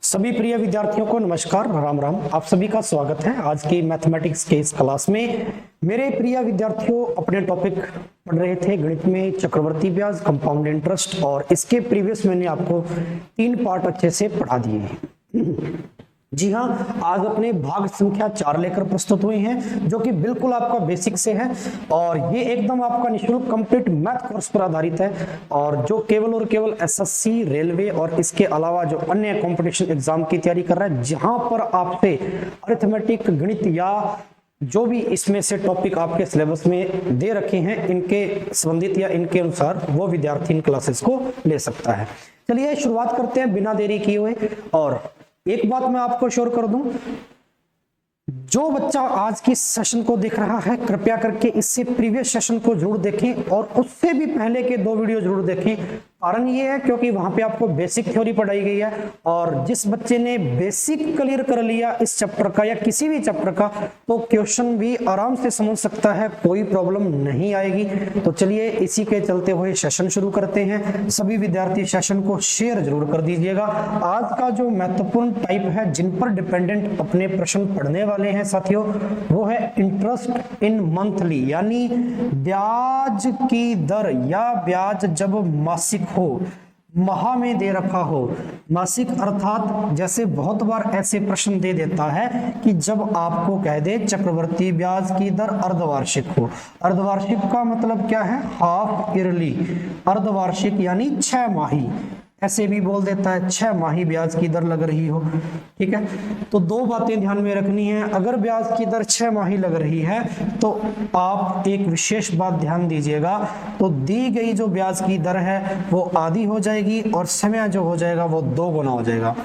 सभी प्रिय विद्यार्थियों को नमस्कार, राम राम। आप सभी का स्वागत है आज की मैथमेटिक्स के इस क्लास में। मेरे प्रिय विद्यार्थियों, अपने टॉपिक पढ़ रहे थे गणित में चक्रवर्ती ब्याज, कंपाउंड इंटरेस्ट, और इसके प्रीवियस मैंने आपको 3 पार्ट अच्छे से पढ़ा दिए हैं। जी हाँ, आज अपने भाग संख्या 4 लेकर प्रस्तुत हुए हैं, जो कि बिल्कुल आपका बेसिक से है और ये एकदम आपका निःशुल्क कंप्लीट मैथ कोर्स पर आधारित है, और जो केवल और केवल एसएससी, रेलवे और इसके अलावा जो अन्य कंपटीशन एग्जाम की तैयारी कर रहा है, जहां पर आपसे अरिथमेटिक, गणित या जो भी इसमें से टॉपिक आपके सिलेबस में दे रखे हैं, इनके संबंधित या इनके अनुसार वो विद्यार्थी इन क्लासेस को ले सकता है। चलिए शुरुआत करते हैं बिना देरी किए हुए। और एक बात मैं आपको श्योर कर दूं, जो बच्चा आज की सेशन को देख रहा है, कृपया करके इससे प्रीवियस सेशन को जरूर देखें और उससे भी पहले के 2 वीडियो जरूर देखें। कारण ये है क्योंकि वहां पे आपको बेसिक थ्योरी पढ़ाई गई है, और जिस बच्चे ने बेसिक क्लियर कर लिया इस चैप्टर का या किसी भी चैप्टर का, तो क्वेश्चन भी आराम से समझ सकता है, कोई प्रॉब्लम नहीं आएगी। तो चलिए इसी के चलते हुए सेशन शुरू करते हैं। सभी विद्यार्थी सेशन को शेयर जरूर कर दीजिएगा। आज का जो महत्वपूर्ण टाइप है जिन पर डिपेंडेंट अपने प्रश्न पढ़ने वाले हैं साथियों, वो है इंटरेस्ट इन मंथली, यानी ब्याज की दर या ब्याज जब मासिक हो, माह में दे रखा हो। मासिक अर्थात जैसे बहुत बार ऐसे प्रश्न दे देता है कि जब आपको कह दे चक्रवर्ती ब्याज की दर अर्धवार्षिक हो। अर्धवार्षिक का मतलब क्या है? Half yearly. अर्धवार्षिक यानी 6 माही, ऐसे भी बोल देता है 6 माही ब्याज की दर लग रही हो। ठीक है, तो 2 बातें ध्यान में रखनी है। अगर ब्याज की दर 6 माही लग रही है तो आप एक विशेष बात ध्यान दीजिएगा, तो दी गई जो ब्याज की दर है वो आधी हो जाएगी और समय जो हो जाएगा वो 2 गुना हो जाएगा।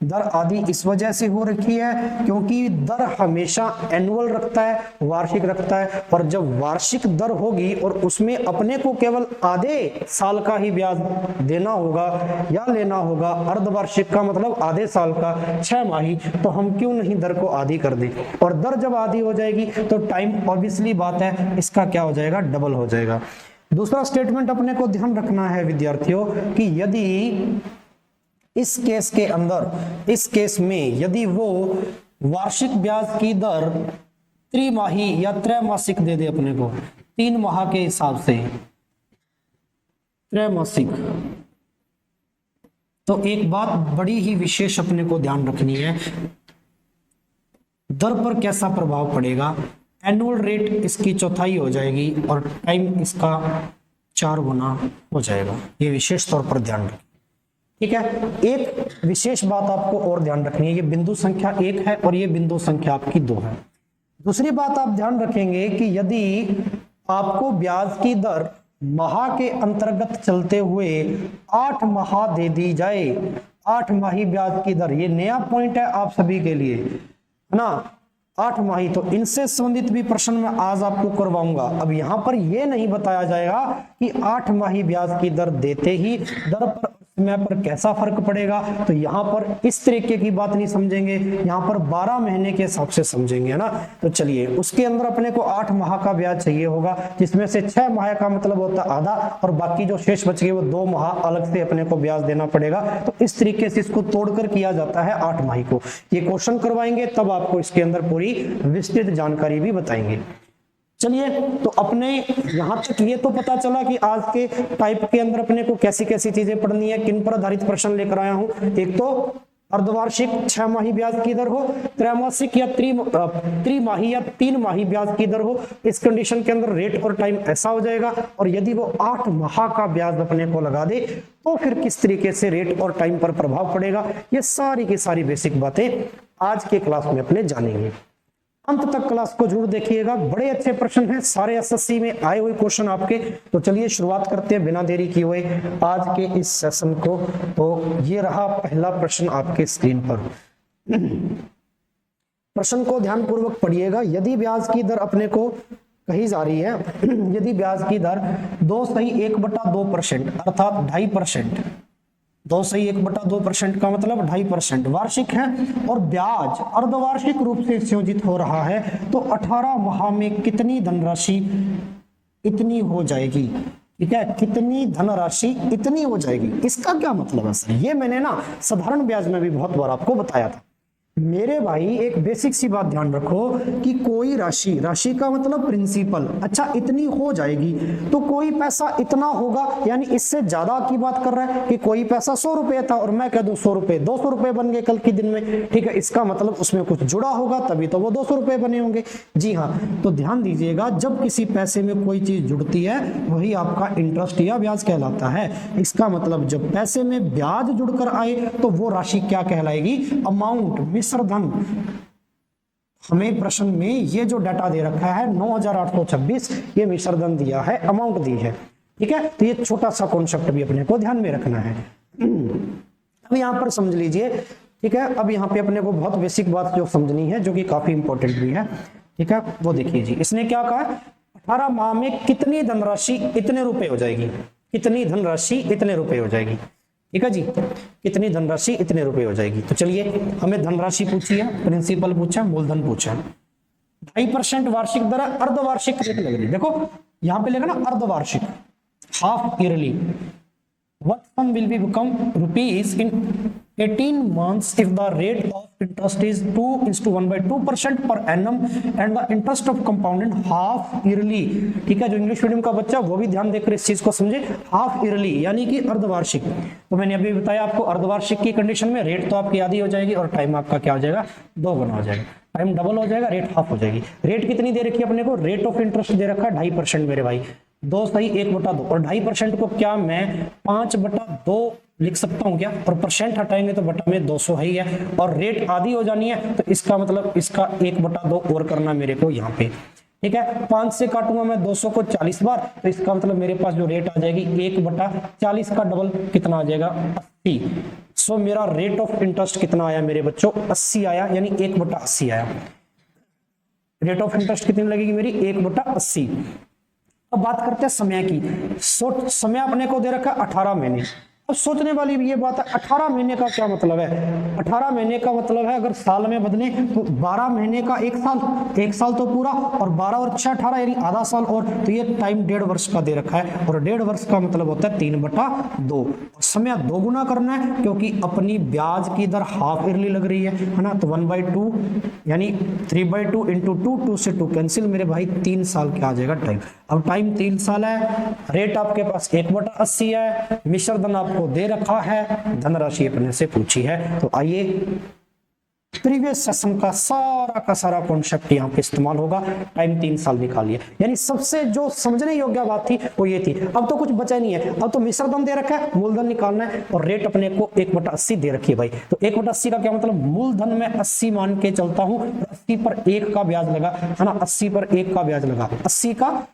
दर आधी इस वजह से हो रखी है क्योंकि दर हमेशा एनुअल रखता है, वार्षिक रखता है, और जब वार्षिक दर होगी और उसमें अपने को केवल आधे साल का ही ब्याज देना होगा या लेना होगा, अर्धवार्षिक का मतलब आधे साल का, 6 माही, तो हम क्यों नहीं दर को आधी कर दें। और दर जब आधी हो जाएगी तो टाइम ऑब्वियसली बात है इसका क्या हो जाएगा? डबल हो जाएगा। दूसरा स्टेटमेंट अपने को ध्यान रखना है विद्यार्थियों कि यदि इस केस के अंदर, इस केस में यदि वो वार्षिक ब्याज की दर त्रिमाही या त्रैमासिक दे दे अपने को, 3 माह के हिसाब से त्रैमासिक, तो एक बात बड़ी ही विशेष अपने को ध्यान रखनी है, दर पर कैसा प्रभाव पड़ेगा। एनुअल रेट इसकी चौथाई हो जाएगी और टाइम इसका 4 गुना हो जाएगा। ये विशेष तौर पर ध्यान रखें। ठीक है, एक विशेष बात आपको और ध्यान रखनी है, ये बिंदु संख्या 1 है और ये बिंदु संख्या आपकी 2 है। दूसरी बात आप ध्यान रखेंगे कि यदि आपको ब्याज की दर माह के अंतर्गत चलते हुए 8 माह दे दी जाए, 8 माही ब्याज की दर, ये नया पॉइंट है आप सभी के लिए, है ना, 8 माही, तो इनसे संबंधित भी प्रश्न मैं आज आपको करवाऊंगा। अब यहां पर यह नहीं बताया जाएगा कि 8 माही ब्याज की दर देते ही दर पर, समय पर कैसा फर्क पड़ेगा, तो यहां पर इस तरीके की बात नहीं समझेंगे, यहां पर 12 महीने के हिसाब से समझेंगे, है ना। तो चलिए, उसके अंदर अपने को 8 माह का ब्याज चाहिए होगा, जिसमें से 6 माह का मतलब होता है आधा, और बाकी जो शेष बच गए वो 2 माह अलग से अपने को ब्याज देना पड़ेगा। तो इस तरीके से इसको तोड़कर किया जाता है 8 माही को। ये क्वेश्चन करवाएंगे तब आपको इसके अंदर पूरी विस्तृत जानकारी भी बताएंगे। चलिए, तो अपने यहां तक ये तो पता चला कि आज के टाइप के अंदर अपने को कैसी कैसी चीजें पढ़नी है, किन पर आधारित प्रश्न लेकर आया हूं। एक तो अर्धवार्षिक 6 माही ब्याज की दर हो, त्रैमासिक या त्रिमाही या 3 माही ब्याज की दर हो, इस कंडीशन के अंदर रेट और टाइम ऐसा हो जाएगा। और यदि वो 8 माह का ब्याज अपने को लगा दे तो फिर किस तरीके से रेट और टाइम पर प्रभाव पड़ेगा, ये सारी की सारी बेसिक बातें आज के क्लास में अपने जानेंगे। अंत तक क्लास को जरूर देखिएगा, बड़े अच्छे प्रश्न हैं, सारे एसएससी में आए हुए क्वेश्चन आपके। तो चलिए शुरुआत करते हैं बिना देरी किए हुए आज के इस सेशन को। तो ये रहा पहला प्रश्न आपके स्क्रीन पर। प्रश्न को ध्यानपूर्वक पढ़िएगा। यदि ब्याज की दर अपने को कही जा रही है, यदि ब्याज की दर 2/1/2% अर्थात 2.5%, 2/1/2% का मतलब 2.5% वार्षिक है, और ब्याज अर्धवार्षिक रूप से संयोजित हो रहा है, तो 18 माह में कितनी धनराशि इतनी हो जाएगी। ठीक है, कितनी धनराशि इतनी हो जाएगी। इसका क्या मतलब है सर? ये मैंने ना साधारण ब्याज में भी बहुत बार आपको बताया था मेरे भाई। एक बेसिक सी बात ध्यान रखो कि कोई राशि, राशि का मतलब प्रिंसिपल, अच्छा इतनी हो जाएगी तो कोई पैसा इतना होगा, यानी इससे ज्यादा की बात कर रहा है कि कोई पैसा 100 रुपए था और मैं कह दूं 100 रुपए 200 रुपए बन गए कल के दिन में, ठीक है, इसका मतलब उसमें कुछ जुड़ा होगा तभी तो वो 200 रुपए बने होंगे। जी हाँ, तो ध्यान दीजिएगा, जब किसी पैसे में कोई चीज जुड़ती है वही आपका इंटरेस्ट या ब्याज कहलाता है। इसका मतलब जब पैसे में ब्याज जुड़कर आए तो वो राशि क्या कहलाएगी? अमाउंट, मिश्रधन। हमें प्रश्न में ये जो डाटा दे रखा है 9826, ये मिश्रधन दिया है, अमाउंट दी है, ठीक है। तो ये छोटा सा कॉन्सेप्ट भी अपने को ध्यान में रखना है। अब यहां पर समझ लीजिए, ठीक है। अब यहाँ पे अपने को बहुत बेसिक बात जो समझनी है, जो कि काफी इंपॉर्टेंट भी है, ठीक है, वो देखिए जी। इसने क्या कहा, 18 माह में कितनी धनराशि इतने रुपए हो जाएगी, कितनी धनराशि इतने रुपए हो जाएगी, ठीक है जी, कितनी धनराशि इतने रुपए हो जाएगी। तो चलिए, हमें धनराशि पूछी है, प्रिंसिपल पूछा, मूलधन पूछा। 2.5% वार्षिक दर है, अर्धवार्षिक रेट लग रही, देखो यहां पे लेगा ना अर्धवार्षिक, half yearly. What sum will be become rupees in 18 months if the rate of interest is 2:1/2% per annum and the interest of compounded half yearly। ठीक है, जो इंग्लिश मीडियम का बच्चा वो भी ध्यान देकर इस चीज को समझे, हाफ ईयरली यानी कि अर्धवार्षिक। तो मैंने अभी बताया आपको, अर्धवार्षिक की कंडीशन में रेट तो आपकी आधी हो जाएगी और टाइम आपका क्या हो जाएगा, 2 गुना हो जाएगा, टाइम डबल हो जाएगा, रेट हाफ हो जाएगी। रेट कितनी दे रखी है अपने को, रेट ऑफ इंटरेस्ट दे रखा है 2.5% मेरे भाई, 2 सही 1/2, और 2.5% को क्या मैं 5/2 लिख सकता हूं क्या, और परसेंट हटाएंगे तो बटा में 200 ही है, और रेट आधी हो जानी है तो इसका मतलब इसका 1/2 और करना मेरे को यहाँ पे, ठीक है। 5 से काटूंगा मैं 200 को 40 बार, तो इसका मतलब मेरे पास जो रेट आ जाएगी 1/40 का डबल कितना आ जाएगा, 80। सो मेरा रेट ऑफ इंटरेस्ट कितना आया मेरे बच्चों, 80 आया, यानी 1/80 आया। रेट ऑफ इंटरेस्ट कितनी लगेगी मेरी, 1/80। अब बात करते हैं समय की। समय अपने को दे रखा है 18 महीने। अब सोचने वाली भी ये बात है, 18 महीने का क्या मतलब है? 18 महीने का मतलब है अगर साल में बदले तो 12 महीने का 1 साल, 1 साल तो पूरा, और 12 और 6 18 यानी आधा साल, और तो ये टाइम 1.5 वर्ष का दे रखा है, और 1.5 वर्ष का मतलब होता है 3/2। समय 2 गुना करना है क्योंकि अपनी ब्याज की दर हाफ ईयरली लग रही है ना, तो 1/2 यानी 3/2 इंटू 2 से 2 कैंसिल मेरे भाई, 3 साल क्या आ जाएगा टाइम। अब टाइम 3 साल है, रेट आपके पास 1/80 है, मिश्रधन आपको दे रखा है, धनराशि अपने से पूछी है। तो आइए प्रीवियस सेशन का सारा कॉन्सेप्ट यहाँ पे इस्तेमाल होगा। टाइम 3 साल निकालिए, यानी सबसे जो समझने योग्य बात थी वो ये थी। अब तो कुछ बचा नहीं है, अब तो मिश्रधन दे रखा है, मूलधन निकालना है, और रेट अपने को 1/80 दे रखी है भाई। तो 1/80 का क्या मतलब, मूलधन में 80 मान के चलता हूं, 80 पर 1 का ब्याज लगा है ना, 80 पर 1 का ब्याज लगा, 80 का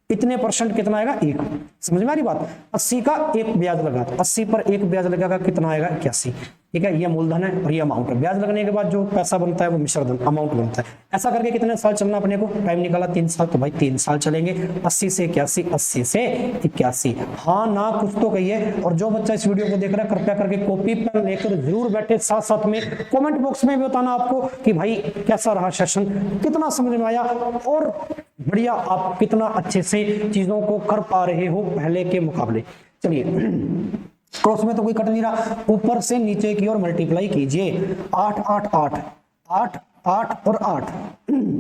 इतने परसेंट कितना आएगा, 1। समझ में आ रही बात, 80 का 1 ब्याज लगा, तो 80 पर 1 ब्याज लगेगा कितना आएगा, 81। ठीक है, ये मूलधन है और ये अमाउंट है। ब्याज लगने के बाद जो पैसा बनता है वो मिश्रधन अमाउंट बनता है। ऐसा करके कितने साल चलना अपने को, टाइम निकाला 3 साल, तो भाई 3 साल चलेंगे। 80 से 81, 80 से 81, हाँ ना कुछ तो कहिए। और जो बच्चा इस वीडियो को देख रहा है कृपया करके कॉपी पेन लेकर जरूर बैठे, साथ साथ में कमेंट बॉक्स में भी बताना आपको कि भाई कैसा रहा सेशन, कितना समझ में आया, और बढ़िया आप कितना अच्छे से चीजों को कर पा रहे हो पहले के मुकाबले। चलिए, क्रॉस में तो कोई कट नहीं रहा, ऊपर से नीचे की ओर मल्टीप्लाई कीजिए। 8 8 8 8 8 और 8,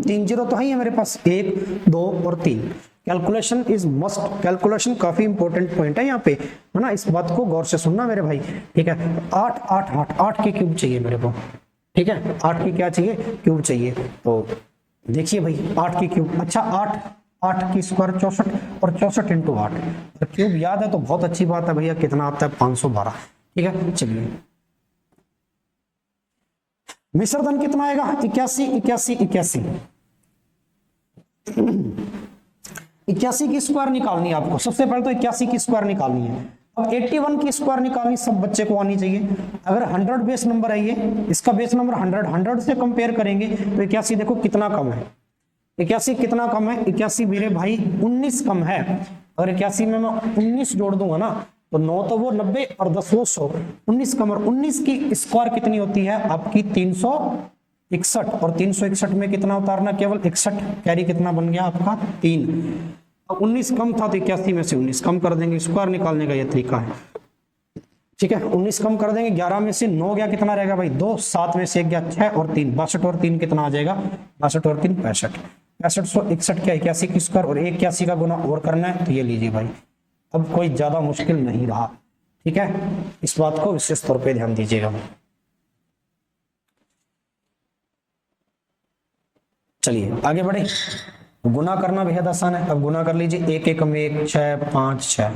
3 जीरो तो है मेरे पास, 1 2 और 3। कैलकुलेशन इज मस्ट, कैलकुलेशन काफी इंपॉर्टेंट पॉइंट है यहाँ पे, है ना, इस बात को गौर से सुनना मेरे भाई, ठीक है। 8 8 8 8 के क्यूब चाहिए मेरे को, ठीक है, 8 की क्या चाहिए, क्यूब चाहिए। तो देखिए भाई 8 की क्यूब, अच्छा 8 की स्क्वायर 64, और 64 इंटू 8, तो क्यूब याद है तो बहुत अच्छी बात है भैया। कितना आता है, 512। ठीक है, चलिए मिश्रधन कितना आएगा, 81 81 81 81 की स्क्वायर निकालनी है आपको। सबसे पहले तो 81 की स्क्वायर निकालनी है। अब 81 की स्क्वायर निकालनी सब बच्चे को आनी चाहिए। अगर 100 बेस नंबर है, ये इसका बेस नंबर 100 से कंपेयर करेंगे तो 81 देखो कितना कम है, 81 कितना कम है, 81 मेरे भाई 19 कम है। अगर 81 में मैं 19 जोड़ दूंगा ना, तो 9 तो वो 90 और 10 वो 100, 19 कम, और 19 की स्क्वायर कितनी होती है आपकी 361, और 361 में कितना उतारना, केवल 61, कैरी कितना बन गया आपका 3। अब 19 कम था तो 81 में से 19 कम कर देंगे, स्क्वायर निकालने का ये तरीका है। ठीक है, 19 कम कर देंगे, 11 में से 9 गया, कितना रहेगा भाई 2, 7 में से 1 गया 6 और 3 62 और 3 कितना आ जाएगा 62 और 3 65, 6561 क्या 81 की स्क्वायर और 81 का गुना और करना है तो ये लीजिए भाई। अब कोई ज्यादा मुश्किल नहीं रहा। ठीक है, इस बात को विशेष तौर पे ध्यान दीजिएगा। चलिए आगे बढ़े। गुना करना बेहद आसान है। अब गुना कर लीजिए, 1 एकम 1 6 5 6,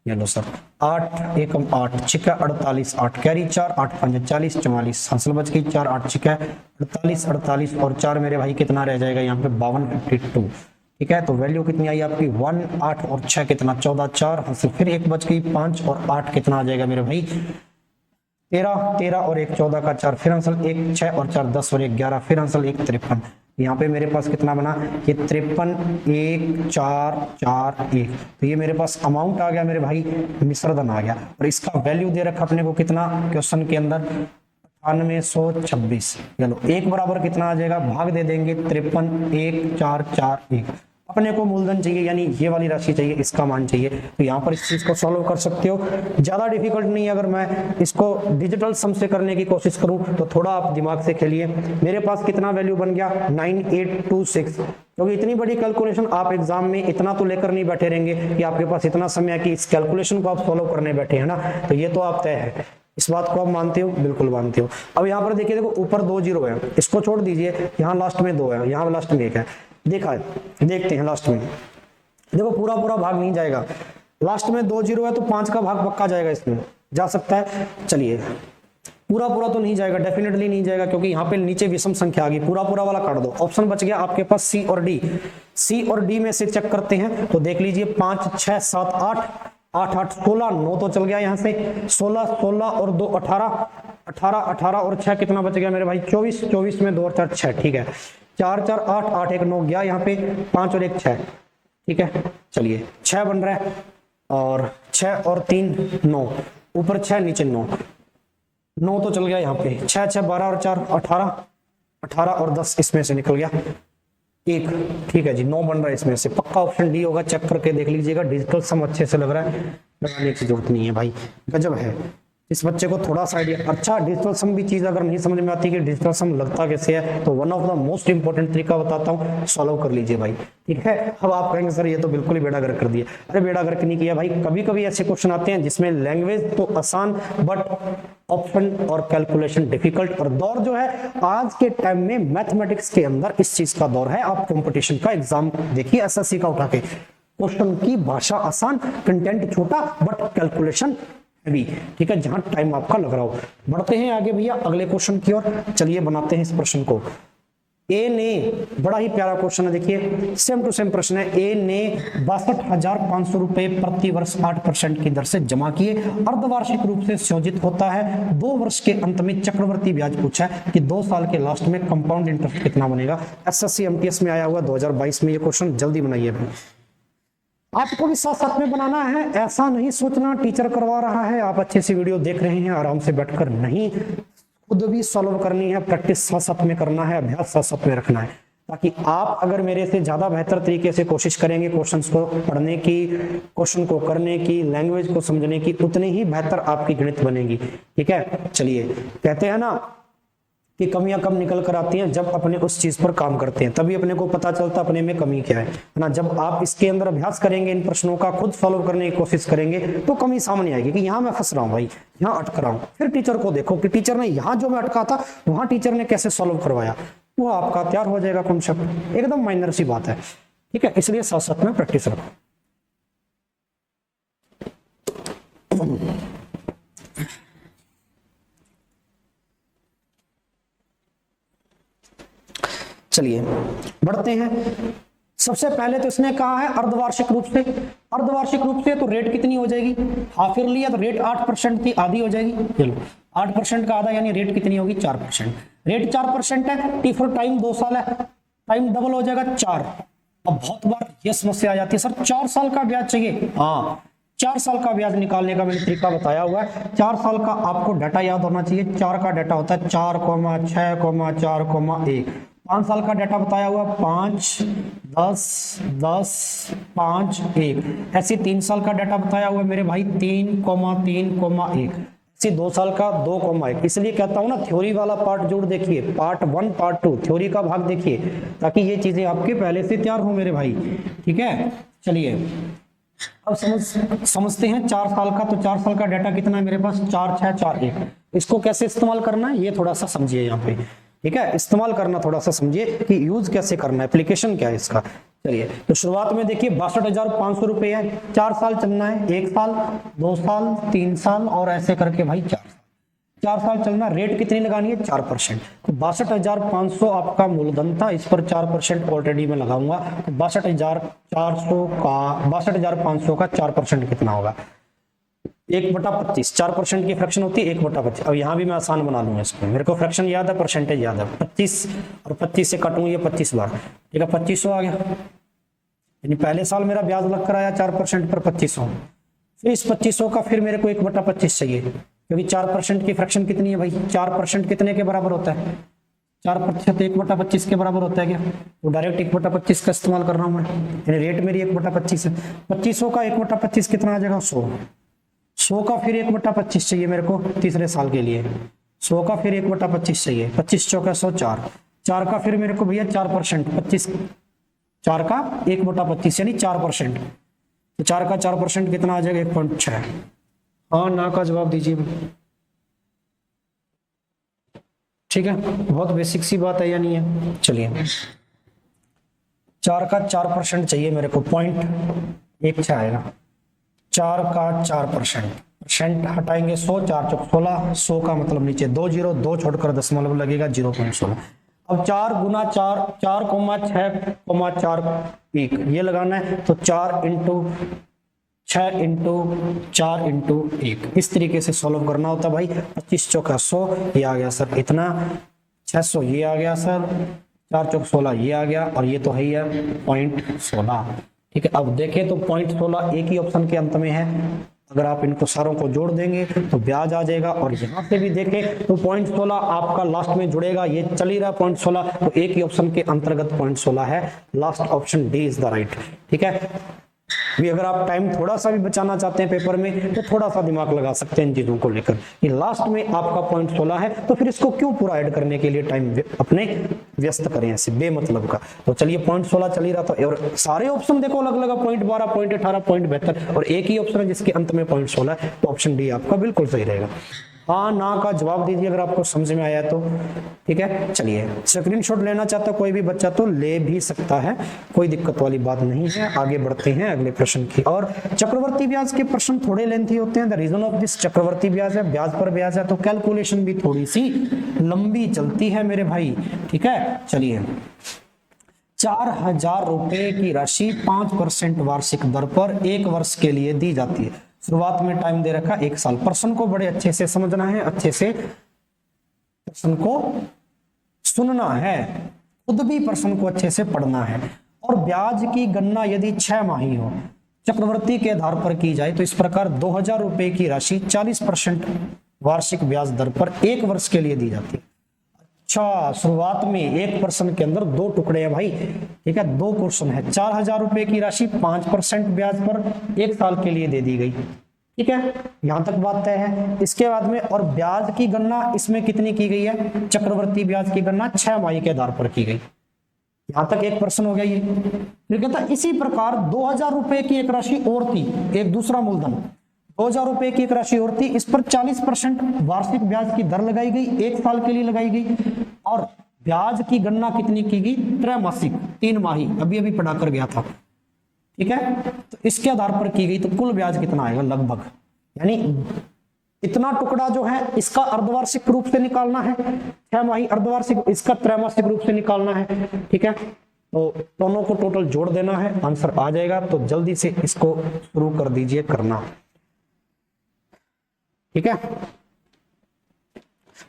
ये लो सर 8 एकम 8 छिका 48 8 कैरी 4 8 5 40 44 हासिल बच गई 4 8 छिका 48 48 और 4 मेरे भाई कितना रह जाएगा यहाँ पे 52 52। ठीक है, तो वैल्यू कितनी आई आपकी 1 8 और 6 कितना 14 4 हासिल, फिर 1 बच गई 5 और 8 कितना आ जाएगा मेरे भाई 13 13 और 1 14 का 4, फिर आंसर 1 6 और 4 10 और 1 11, फिर आंसर 1 53। यहाँ पे मेरे पास कितना बना ये 53 1 4 4 1, तो ये मेरे पास अमाउंट आ गया मेरे भाई, मिश्रधन आ गया। और इसका वैल्यू दे रखा अपने को कितना क्वेश्चन के अंदर 9826। चलो एक बराबर कितना आ जाएगा, भाग दे देंगे 53 1 4 4 1। अपने को मूलधन चाहिए यानी ये वाली राशि चाहिए, इसका मान चाहिए, तो यहाँ पर इस चीज को सॉल्व कर सकते हो। ज्यादा डिफिकल्ट नहीं है। अगर मैं इसको डिजिटल सम से करने की कोशिश करूं तो थोड़ा आप दिमाग से खेलिए। मेरे पास कितना वैल्यू बन गया 9826, क्योंकि इतनी बड़ी कैलकुलेशन आप एग्जाम में इतना तो लेकर नहीं बैठे रहेंगे कि आपके पास इतना समय है कि इस कैलकुलेशन को आप सॉल्व करने बैठे है ना, तो ये तो आप तय है। इस बात को आप मानते हो, बिल्कुल मानते हो। अब यहाँ पर देखिए, देखो ऊपर 2 जीरो है, इसको छोड़ दीजिए, यहाँ लास्ट में 2 है, यहाँ लास्ट में 1 है, देखा है, देखते हैं लास्ट में। देखो पूरा पूरा भाग नहीं जाएगा, लास्ट में 2 जीरो है तो 5 का भाग पक्का जाएगा, इसमें जा सकता है। चलिए पूरा पूरा तो नहीं जाएगा, डेफिनेटली नहीं जाएगा, क्योंकि यहाँ पे नीचे विषम संख्या आ गई। पूरा पूरा वाला काट दो, ऑप्शन बच गया आपके पास सी और डी। सी और डी में से चेक करते हैं तो देख लीजिए 5 6 7 8 8 8 16 9 तो चल गया यहाँ से, 16 16 और 2 18 18 18 और 6 कितना बच गया मेरे भाई 24 24 में 2 और 4 6। ठीक है, 4 4 8 8 1 9 गया यहाँ पे, 5 और 1 6। ठीक है, चलिए 6 बन रहा है और 6 और 3 9, ऊपर 6 नीचे 9 9 तो चल गया यहाँ पे, 6 6 12 और 4 18 18 और 10 इसमें से निकल गया 1। ठीक है जी, 9 बन रहा है इसमें से, पक्का ऑप्शन डी होगा। चेक करके देख लीजिएगा, डिजिटल सम अच्छे से लग रहा है, लगाने की जरूरत नहीं है भाई, गजब है। इस बच्चे को थोड़ा सा आइडिया। अच्छा, डिजिटल सम भी चीज अगर नहीं समझ में आती कि डिजिटल सम लगता कैसे है, तो one of the most important तरीका बताता हूँ, सॉल्व कर लीजिए भाई। ठीक है, अब आप कहेंगे सर ये तो बिल्कुल ही बेड़ा गर्क कर दिया। अरे बेड़ा गर्क नहीं किया भाई, कभी कभी ऐसे क्वेश्चन आते हैं जिसमें लैंग्वेज तो आसान बट ऑप्शन और कैलकुलेशन डिफिकल्ट। और दौर जो है आज के टाइम में मैथमेटिक्स के अंदर इस चीज का दौर है। आप कंपटीशन का एग्जाम देखिए एसएससी का उठा के, क्वेश्चन की भाषा आसान, कंटेंट छोटा बट कैलकुलेशन हैवी। ठीक है, जहां टाइम आपका लग रहा हो। बढ़ते हैं आगे भैया अगले क्वेश्चन की ओर, चलिए बनाते हैं इस प्रश्न को। ए ने, बड़ा ही प्यारा क्वेश्चन है, देखिए सेम टू सेम प्रश्न है। ए ने 62,500 रुपए प्रति वर्ष 8% की दर से जमा किए, अर्धवार्षिक रूप से संयोजित होता है। 2 वर्ष के अंत में चक्रवर्ती ब्याज पूछा है कि 2 साल के लास्ट में कंपाउंड इंटरेस्ट कितना बनेगा। एसएससी एमटीएस में आया हुआ 2022 में ये क्वेश्चन, जल्दी बनाइए भाई। आपको भी साथ साथ में बनाना है, ऐसा नहीं सोचना टीचर करवा रहा है, आप अच्छे से वीडियो देख रहे हैं आराम से बैठकर, नहीं खुद भी सॉल्व करनी है, प्रैक्टिस साथ साथ में करना है, अभ्यास साथ साथ में रखना है, ताकि आप अगर मेरे से ज्यादा बेहतर तरीके से कोशिश करेंगे क्वेश्चंस को पढ़ने की, क्वेश्चन को करने की, लैंग्वेज को समझने की, उतनी ही बेहतर आपकी गणित बनेगी। ठीक है, चलिए कहते हैं ना कि कमियां कब निकल कर आती हैं, जब अपने उस चीज पर काम करते हैं, तभी अपने को पता चलता अपने में कमी क्या है ना। जब आप इसके अंदर अभ्यास करेंगे, इन प्रश्नों का खुद सॉल्व करने की कोशिश करेंगे, तो कमी सामने आएगी कि यहाँ मैं फंस रहा हूँ भाई, यहाँ अटक रहा हूँ। फिर टीचर को देखो कि टीचर ने यहाँ जो मैं अटका था वहां टीचर ने कैसे सॉल्व करवाया, वो आपका तैयार हो जाएगा कॉन्सेप्ट। एकदम माइनर सी बात है। ठीक है, इसलिए साथ साथ में प्रैक्टिस रखो। चलिए बढ़ते हैं। सबसे पहले तो इसने कहा है अर्धवार्षिक रूप से, अर्धवार्षिक रूप से तो रेट कितनी हो जाएगी, हाफ ईयरली है तो रेट 8% थी, आधी हो जाएगी। चलो 8% का आधा यानी रेट कितनी होगी 4%। रेट 4% है, टी फॉर टाइम 2 साल है, टाइम डबल हो जाएगा 4। अब बहुत बार ये समस्या आ जाती है, सर 4 साल का ब्याज चाहिए। हाँ, 4 साल का ब्याज निकालने का मैंने तरीका बताया हुआ है। 4 साल का आपको डाटा याद होना चाहिए। 4 का डाटा होता है 4,6,4,1, 5 साल का डाटा बताया हुआ 5, 10, 10, 5, 1। ऐसे 3 साल का डाटा बताया हुआ मेरे भाई 3,3,1। ऐसे 2 साल का 2,1। इसलिए कहता हूं ना, थ्योरी वाला पार्ट जरूर देखिए, पार्ट 1 पार्ट 2 थ्योरी का भाग देखिए, ताकि ये चीजें आपके पहले से तैयार हो मेरे भाई। ठीक है, चलिए अब समझते हैं 4 साल का। तो 4 साल का डाटा कितना है मेरे पास, 4, 6, 4, 1। इसको कैसे इस्तेमाल करना है ये थोड़ा सा समझिए यहाँ पे। ठीक है, इस्तेमाल करना थोड़ा सा समझिए कि यूज कैसे करना है, एप्लीकेशन क्या है इसका। चलिए, तो शुरुआत में देखिए 62,500 रुपए है। 4 साल चलना है, 1 साल, 2 साल, 3 साल और ऐसे करके भाई 4 साल चलना। रेट कितनी लगानी है, 4%। तो 62,500 आपका मूलधन था, इस पर 4% ऑलरेडी मैं लगाऊंगा। तो 62,400 का 62,500 का 4% कितना होगा, 1/25। 4% की फ्रैक्शन होती है 1/25। अब यहाँ भी मैं आसान बना लूंगा इसको, मेरे को फ्रैक्शन याद है, परसेंटेज याद है। 25 और 25 से काटूंगा ये 25 बार। ठीक है, 2500 आ गया। यानी पहले साल मेरा ब्याज लग कर आया 4% पर 2500। फिर इस 2500 का फिर मेरे को 1/25 चाहिए, क्योंकि 4% की फ्रैक्शन कितनी है भाई, 4% कितने के बराबर होता है, 4% 1/25 के बराबर होता है क्या। तो डायरेक्ट 1/25 का इस्तेमाल कर रहा हूं मैं, यानी रेट मेरी 1/25 है। 2500 का 1/25 कितना आ जाएगा, 100 का फिर 1/25 चाहिए मेरे को तीसरे साल के लिए। 100 का फिर 1/25 चाहिए, 25 चौका 100, 4 का फिर मेरे को भैया 4%, 25 4 का 1/25 यानी 4%। तो 4 का 4% कितना आ जाएगा, 1.6। हाँ ना का जवाब दीजिए। ठीक है, बहुत बेसिक सी बात है या नहीं है। चलिए, 4 का 4% चाहिए मेरे को, 0.16 आएगा। 4 का 4% हटाएंगे 100, 4 चौक 16, 100 का मतलब नीचे 2 0, 2 छोड़कर दशमलव लगेगा 0.16। अब 4 गुना 4, 4,6,4 ये लगाना है। तो 4 इंटू 6 इंटू 4 इंटू 1 इस तरीके से सॉल्व करना होता है भाई। 25 चौका 100 ये आ गया सर इतना, 600 ये आ गया सर, 4 चौक 16 ये आ गया, और ये तो है ही है 0.16। ठीक है, अब देखें तो 0.16 एक ही ऑप्शन के अंत में है। अगर आप इनको सारों को जोड़ देंगे तो ब्याज आ जाएगा, और यहाँ से भी देखें तो 0.16 आपका लास्ट में जुड़ेगा, ये चल ही रहा 0.16, तो एक ही ऑप्शन के अंतर्गत 0.16 है। Last option D is the right. ठीक है, भी अगर आप टाइम थोड़ा सा भी बचाना चाहते हैं पेपर में तो थोड़ा सा दिमाग लगा सकते हैं इन चीजों को लेकर। ये लास्ट में आपका 0.16 है, तो फिर इसको क्यों पूरा ऐड करने के लिए टाइम अपने व्यस्त करें ऐसे बेमतलब का। तो चलिए 0.16 चल ही रहा था, और सारे ऑप्शन देखो अलग अलग, 0.12, 0.18, 0.72, और एक ही ऑप्शन है जिसके अंत में 0.16 है, तो ऑप्शन डी आपका बिल्कुल सही रहेगा। हाँ ना का जवाब दीजिए अगर आपको समझ में आया तो। ठीक है, चलिए स्क्रीनशॉट लेना चाहता कोई भी बच्चा तो ले भी सकता है, कोई दिक्कत वाली बात नहीं है। आगे बढ़ते हैं अगले प्रश्न की। और चक्रवर्ती ब्याज के प्रश्न थोड़े लेंथी होते हैं। द रीजन ऑफ दिस, चक्रवर्ती ब्याज है, ब्याज पर ब्याज है, तो कैलकुलेशन भी थोड़ी सी लंबी चलती है मेरे भाई। ठीक है, चलिए 4,000 रुपए की राशि 5% वार्षिक दर पर 1 वर्ष के लिए दी जाती है। शुरुआत में टाइम दे रखा 1 साल। प्रश्न को बड़े अच्छे से समझना है, अच्छे से प्रश्न को सुनना है, खुद भी प्रश्न को अच्छे से पढ़ना है। और ब्याज की गणना यदि 6 माही हो, चक्रवर्ती के आधार पर की जाए तो इस प्रकार 2,000 रुपए की राशि 40% वार्षिक ब्याज दर पर 1 वर्ष के लिए दी जाती है। अच्छा, शुरुआत में एक प्रश्न के अंदर 2 टुकड़े हैं भाई। ठीक है, 2 क्वेश्चन है। 4,000 रुपए की राशि 5% ब्याज पर 1 साल के लिए दे दी गई। ठीक है, यहां तक बात तय है। इसके बाद में और ब्याज की गणना इसमें कितनी की गई है, चक्रवर्ती ब्याज की गणना 6 माही के आधार पर की गई। यहां तक एक प्रश्न हो गया ये। फिर कहता है इसी प्रकार 2,000 रुपए की एक राशि और थी, एक दूसरा मूलधन 2,000 रुपए की एक राशि और थी, इस पर 40% वार्षिक ब्याज की दर लगाई गई, 1 साल के लिए लगाई गई। और ब्याज की गणना कितनी की गई, त्रैमासिक, 3 माही, अभी अभी पढ़ा कर गया था। ठीक है, तो इसके आधार पर की गई, तो कुल ब्याज कितना आएगा लगभग, यानी इतना टुकड़ा जो है इसका अर्धवार्षिक रूप से निकालना है, 6 माही अर्धवार्षिक, इसका त्रैमासिक रूप से निकालना है। ठीक है, तो दोनों को टोटल जोड़ देना है, आंसर आ जाएगा। तो जल्दी से इसको शुरू कर दीजिए करना। ठीक है,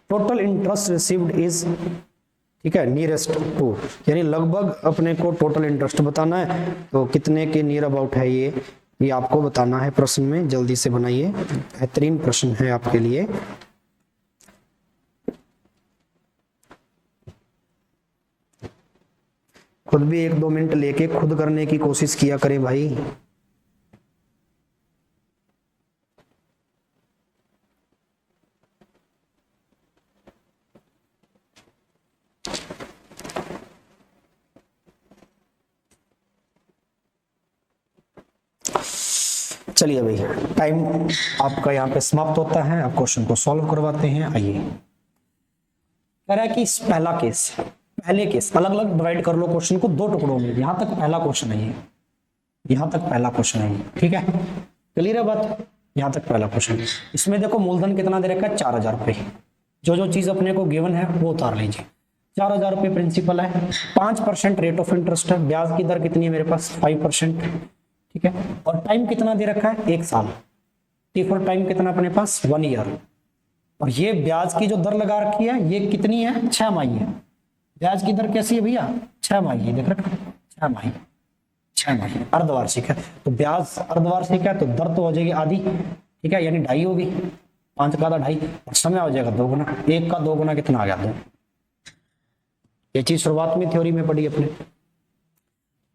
टोटल इंटरेस्ट रिसीव्ड इज, ठीक है, नियरेस्ट टू, यानी लगभग अपने को टोटल इंटरेस्ट बताना है, तो कितने के नियर अबाउट है ये आपको बताना है प्रश्न में। जल्दी से बनाइए, बेहतरीन प्रश्न है आपके लिए। खुद भी 1-2 मिनट लेके खुद करने की कोशिश किया करें भाई। चलिए भाई, टाइम आपका यहाँ पे समाप्त होता है। आप क्वेश्चन को सॉल्व करवाते हैं। आइए, कह रहा है कि पहला केस, पहले केस अलग अलग डिवाइड कर लो क्वेश्चन को 2 टुकड़ों में। यहां तक पहला क्वेश्चन है, यहां तक पहला क्वेश्चन है, ठीक है, क्लियर है बात। यहां तक पहला क्वेश्चन। इसमें देखो मूलधन कितना दे रखा है, 4000 रुपए। जो चीज अपने को गिवन है वो उतार लीजिए। 4000 रुपए प्रिंसिपल है, 5% रेट ऑफ इंटरेस्ट है, ब्याज की दर कितनी है मेरे पास 5%, ठीक है, और टाइम कितना दे रखा है 1 साल। टी फॉर टाइम कितना अपने पास 1 ईयर। और ये ब्याज की जो दर लगा रखी है ये कितनी है, 6 माही है। ब्याज की दर कैसी है भैया, 6 माही है, देख रखा, 6 माही, 6 माही अर्धवार्षिक है। तो ब्याज अर्धवार्षिक है तो दर तो हो जाएगी आधी, ठीक है, यानी 2.5 होगी, 5 का आधा 2.5, और समय हो जाएगा 2 गुना। 1 का 2 गुना कितना आ गया 2। ये चीज शुरुआत में थ्योरी में पढ़ी अपने।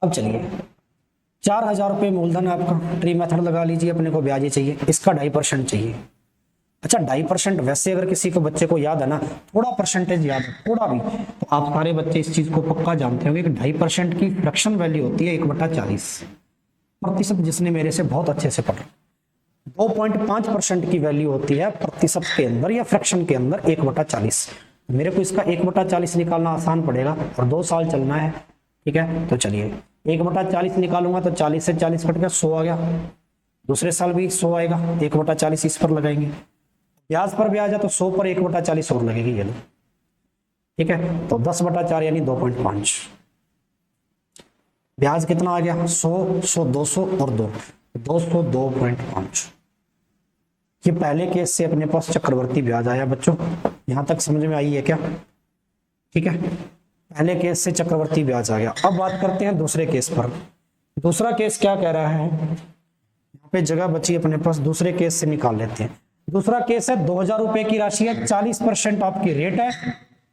अब चलिए, 4000 रुपये मूलधन आपका, ट्री मेथड लगा लीजिए, अपने को ब्याज चाहिए, इसका 2.5% चाहिए। अच्छा 2.5%, वैसे अगर किसी को बच्चे को याद है ना, थोड़ा परसेंटेज याद है थोड़ा भी, तो आप सारे बच्चे इस चीज को पक्का जानते होंगे कि 2.5% की फ्रैक्शन वैल्यू होती है 1/40%। जिसने मेरे से बहुत अच्छे से पढ़ा, 2.5% की वैल्यू होती है प्रतिशत के अंदर या फ्रैक्शन के अंदर 1/40। मेरे को इसका 1/40 निकालना आसान पड़ेगा और 2 साल चलना है, ठीक है। तो चलिए 1/40 निकालूंगा तो 40 से 40 कट गया, 100 आ गया। दूसरे साल भी 100 आएगा, 1/40 इस पर लगाएंगे। ब्याज पर ब्याज है तो 100 पर 1/40 और लगेगी, ये लो, ठीक है। तो 10/4 यानी 2.5। ब्याज कितना आ गया 100, 100, 200 और 2, 202.5। ये पहले केस से अपने पास चक्रवर्ती ब्याज आया बच्चों, यहां तक समझ में आई है क्या, ठीक है। पहले केस से चक्रवर्ती ब्याज आ गया। अब बात करते हैं दूसरे केस पर। दूसरा केस क्या कह रहा है, यहाँ पे जगह बची अपने पास, दूसरे केस से निकाल लेते हैं। दूसरा केस है 2000 रुपए की राशि है, 40% आपकी रेट है,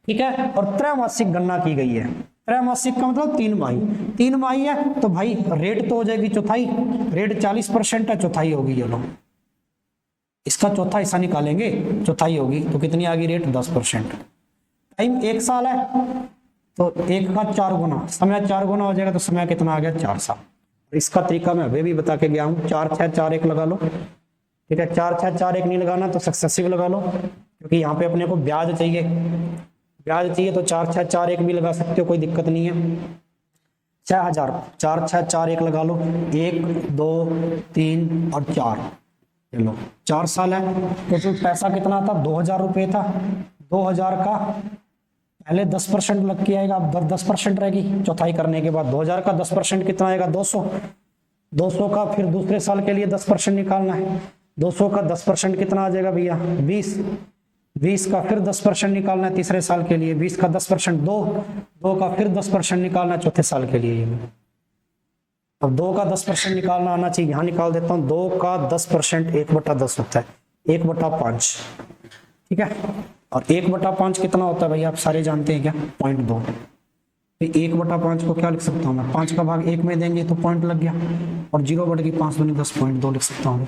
ठीक है, और त्रैमासिक गणना की गई है। त्रैमासिक का मतलब 3 माही, 3 माही है तो भाई रेट तो हो जाएगी चौथाई। रेट 40% है, चौथाई होगी, ये लो, इसका चौथा हिस्सा निकालेंगे, चौथाई होगी, तो कितनी आ गई रेट 10%। टाइम 1 साल है तो 1 का 4 गुना, समय 4 गुना हो जाएगा, तो समय कितना आ गया 4 साल। इसका तरीका मैं अभी भी बता के गया हूं, 4 6 4 1 लगा लो, ठीक है। 4 6 4 1 नहीं लगाना तो सक्सेसिव लगा लो, क्योंकि यहाँ पे अपने को ब्याज चाहिए, ब्याज चाहिए तो 4 6 4 1 भी लगा सकते हो, कोई दिक्कत नहीं है। 6000, 4 6 4 1 लगा लो, 1 2 3 और 4, चलो 4 साल है। तो पैसा कितना था 2000 रुपये था, 2000 का पहले 10% लग के आएगा, अब 10% रहेगी चौथाई करने के बाद। 2000 का 10% कितना आएगा 200, 200 का फिर दूसरे साल के लिए 10% निकालना है, 200 का 10% कितना आ जाएगा भैया 20, 20 का फिर 10% निकालना है तीसरे साल के लिए, 20 का 10% 2, 2 का फिर 10% निकालना है चौथे साल के लिए। अब 2 का 10% निकालना आना चाहिए, यहाँ निकाल देता हूँ। 2 का 10% 1/10 होता है, 1/5, ठीक है। और 1/5 कितना होता है भैया, आप सारे जानते हैं क्या, 0.2। 1/5 को क्या लिख सकता हूँ मैं, 5 का भाग 1 में देंगे तो पॉइंट लग गया, और 0/5 दूनी 10, 0.2 लिख सकता हूँ।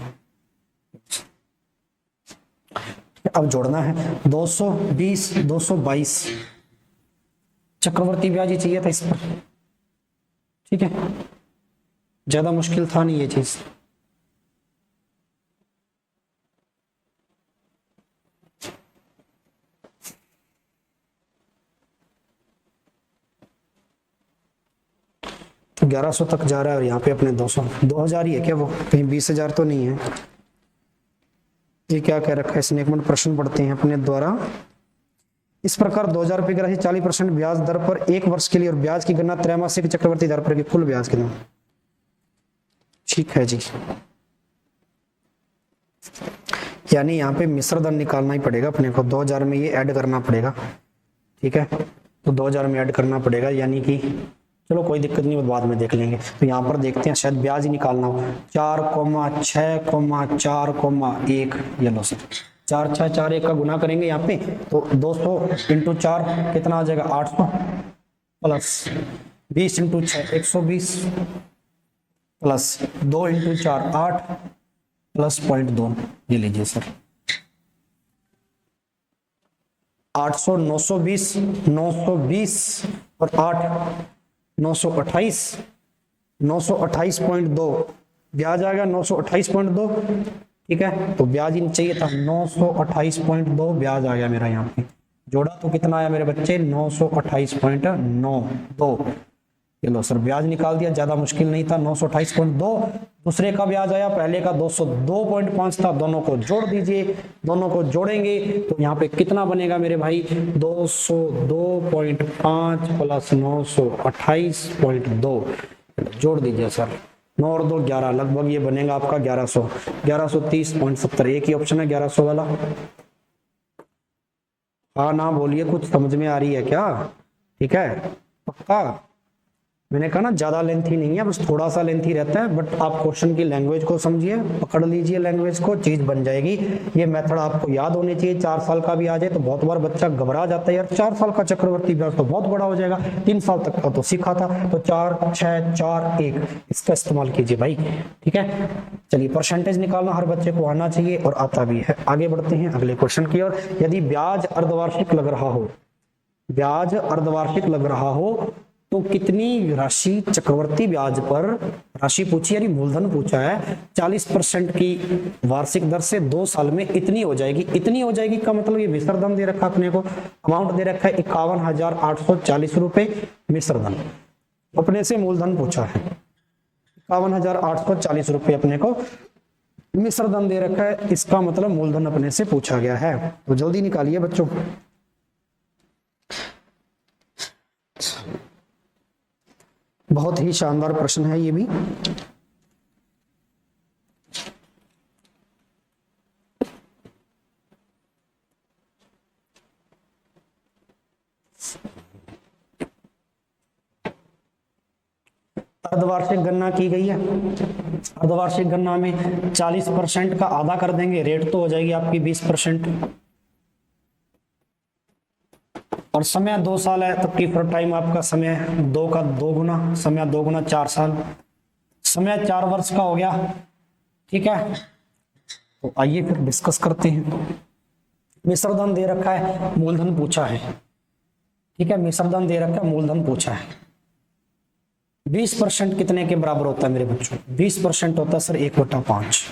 अब जोड़ना है 220, 222 चक्रवर्ती ब्याज ही चाहिए था इस पर, ठीक है, ज्यादा मुश्किल था नहीं ये चीज। तो 1100 तक जा रहा है और यहाँ पे अपने 200, 2000 ही है क्या, वो कहीं 20,000 तो नहीं है। ये क्या कह रखा है इसने, एक मिनट प्रश्न पढ़ते हैं अपने द्वारा। इस प्रकार 2000 रुपए की राशि 40% ब्याज दर पर 1 वर्ष के लिए, और ब्याज की गणना त्रैमासिक चक्रवर्ती दर पर की कुल ब्याज के, ठीक है जी। यानी यहाँ पे मिश्र दर निकालना ही पड़ेगा अपने को, 2000 में ये ऐड करना पड़ेगा, ठीक है। तो 2000 में ऐड करना पड़ेगा, यानी कि चलो कोई दिक्कत नहीं, बाद में देख लेंगे। तो यहाँ पर देखते हैं, शायद ब्याज ही निकालना हो। 4,6,4,1, ये लो सर, 4 6 4 1 का गुना करेंगे यहाँ पे, तो 200 × 4 कितना आ जाएगा 800 plus 20 into 6 120 plus 2 into 4 8 plus 0.2, ये लीजिए सर 800 920 920 और 8 928 928.2 ब्याज आ गया 928.2। ठीक है, तो ब्याज ही चाहिए था 928.2 ब्याज आ गया मेरा यहाँ पे, जोड़ा तो कितना आया मेरे बच्चे 928.92। चलो सर ब्याज निकाल दिया, ज्यादा मुश्किल नहीं था 928.2। दूसरे का ब्याज आया, पहले का 202.5 था, दोनों को जोड़ दीजिए, दोनों को जोड़ेंगे तो यहाँ पे कितना बनेगा मेरे भाई 202.5 प्लस 928.2, जोड़ दीजिए सर 9 और 2 11, लगभग ये बनेगा आपका 1100 1130.70, एक ही ऑप्शन है 1100 वाला। हाँ ना बोलिए, कुछ समझ में आ रही है क्या? ठीक है पक्का, मैंने कहा ना ज्यादा लेंथी नहीं है, बस थोड़ा सा लेंथी रहता है, बट आप क्वेश्चन की लैंग्वेज को समझिए, पकड़ लीजिए लैंग्वेज को, चीज बन जाएगी। ये मेथड आपको याद होनी चाहिए, 4 साल का भी आ जाए तो बहुत बार बच्चा घबरा जाता है, यार 4 साल का चक्रवर्ती ब्याज तो बहुत बड़ा हो जाएगा, 3 साल तक का तो सीखा था, तो 4 6 4 1 इसका इस्तेमाल कीजिए भाई। ठीक है, चलिए परसेंटेज निकालना हर बच्चे को आना चाहिए और आता भी है। आगे बढ़ते हैं अगले क्वेश्चन की ओर। यदि ब्याज अर्धवार्षिक लग रहा हो, ब्याज अर्धवार्षिक लग रहा हो तो कितनी राशि चक्रवर्ती ब्याज पर, राशि पूछी यानी मूलधन पूछा है, 40% की वार्षिक दर से 2 साल में इतनी हो जाएगी। इतनी हो जाएगी का मतलब ये मिश्रधन दे रखा अपने को, अमाउंट दे रखा है 51,840 रुपए मिश्रधन, अपने से मूलधन पूछा है 51,840 रुपए अपने को मिश्रधन दे रखा है, इसका मतलब मूलधन अपने से पूछा गया है। तो जल्दी निकालिए बच्चों। बहुत ही शानदार प्रश्न है ये भी। अर्धवार्षिक गणना की गई है, अर्धवार्षिक गणना में 40% का आधा कर देंगे, रेट तो हो जाएगी आपकी 20%, और समय 2 साल है तो टी फॉर टाइम आपका समय 2 का 2 गुना, समय 2 गुना 4 साल, समय 4 वर्ष का हो गया। ठीक है, तो आइए फिर डिस्कस करते हैं। मिश्रधन दे रखा है, मूलधन पूछा है। ठीक है, मिश्रधन दे रखा है, मूलधन पूछा है। 20% कितने के बराबर होता है मेरे बच्चों? 20% होता है सर 1/5।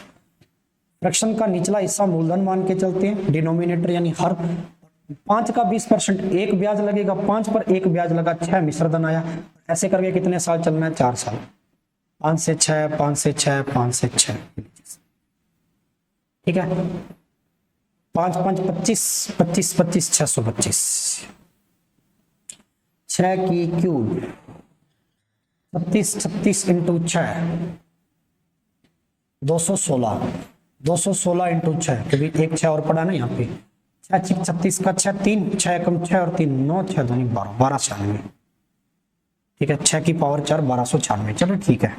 फ्रैक्शन का निचला हिस्सा मूलधन मान के चलते हैं, डिनोमिनेटर यानी हर 5 का 20%, एक ब्याज लगेगा 5 पर, एक ब्याज लगा 6, मिश्रधन आया। ऐसे करके कितने साल चलना है? 4 साल, 5 से 6 5 से 6 5 से 6। ठीक है, 5 5 25 25 25 625, 6 की क्यूब 36 36 इंटू 6 216, 216 इंटू 6, क्योंकि एक 6 और पड़ा ना यहाँ पे, 6 36 का 6 3 6 कम 6 और 3 9 6 दूनी 12 1296। ठीक है, 6 की पावर 4 1296। चलो ठीक है,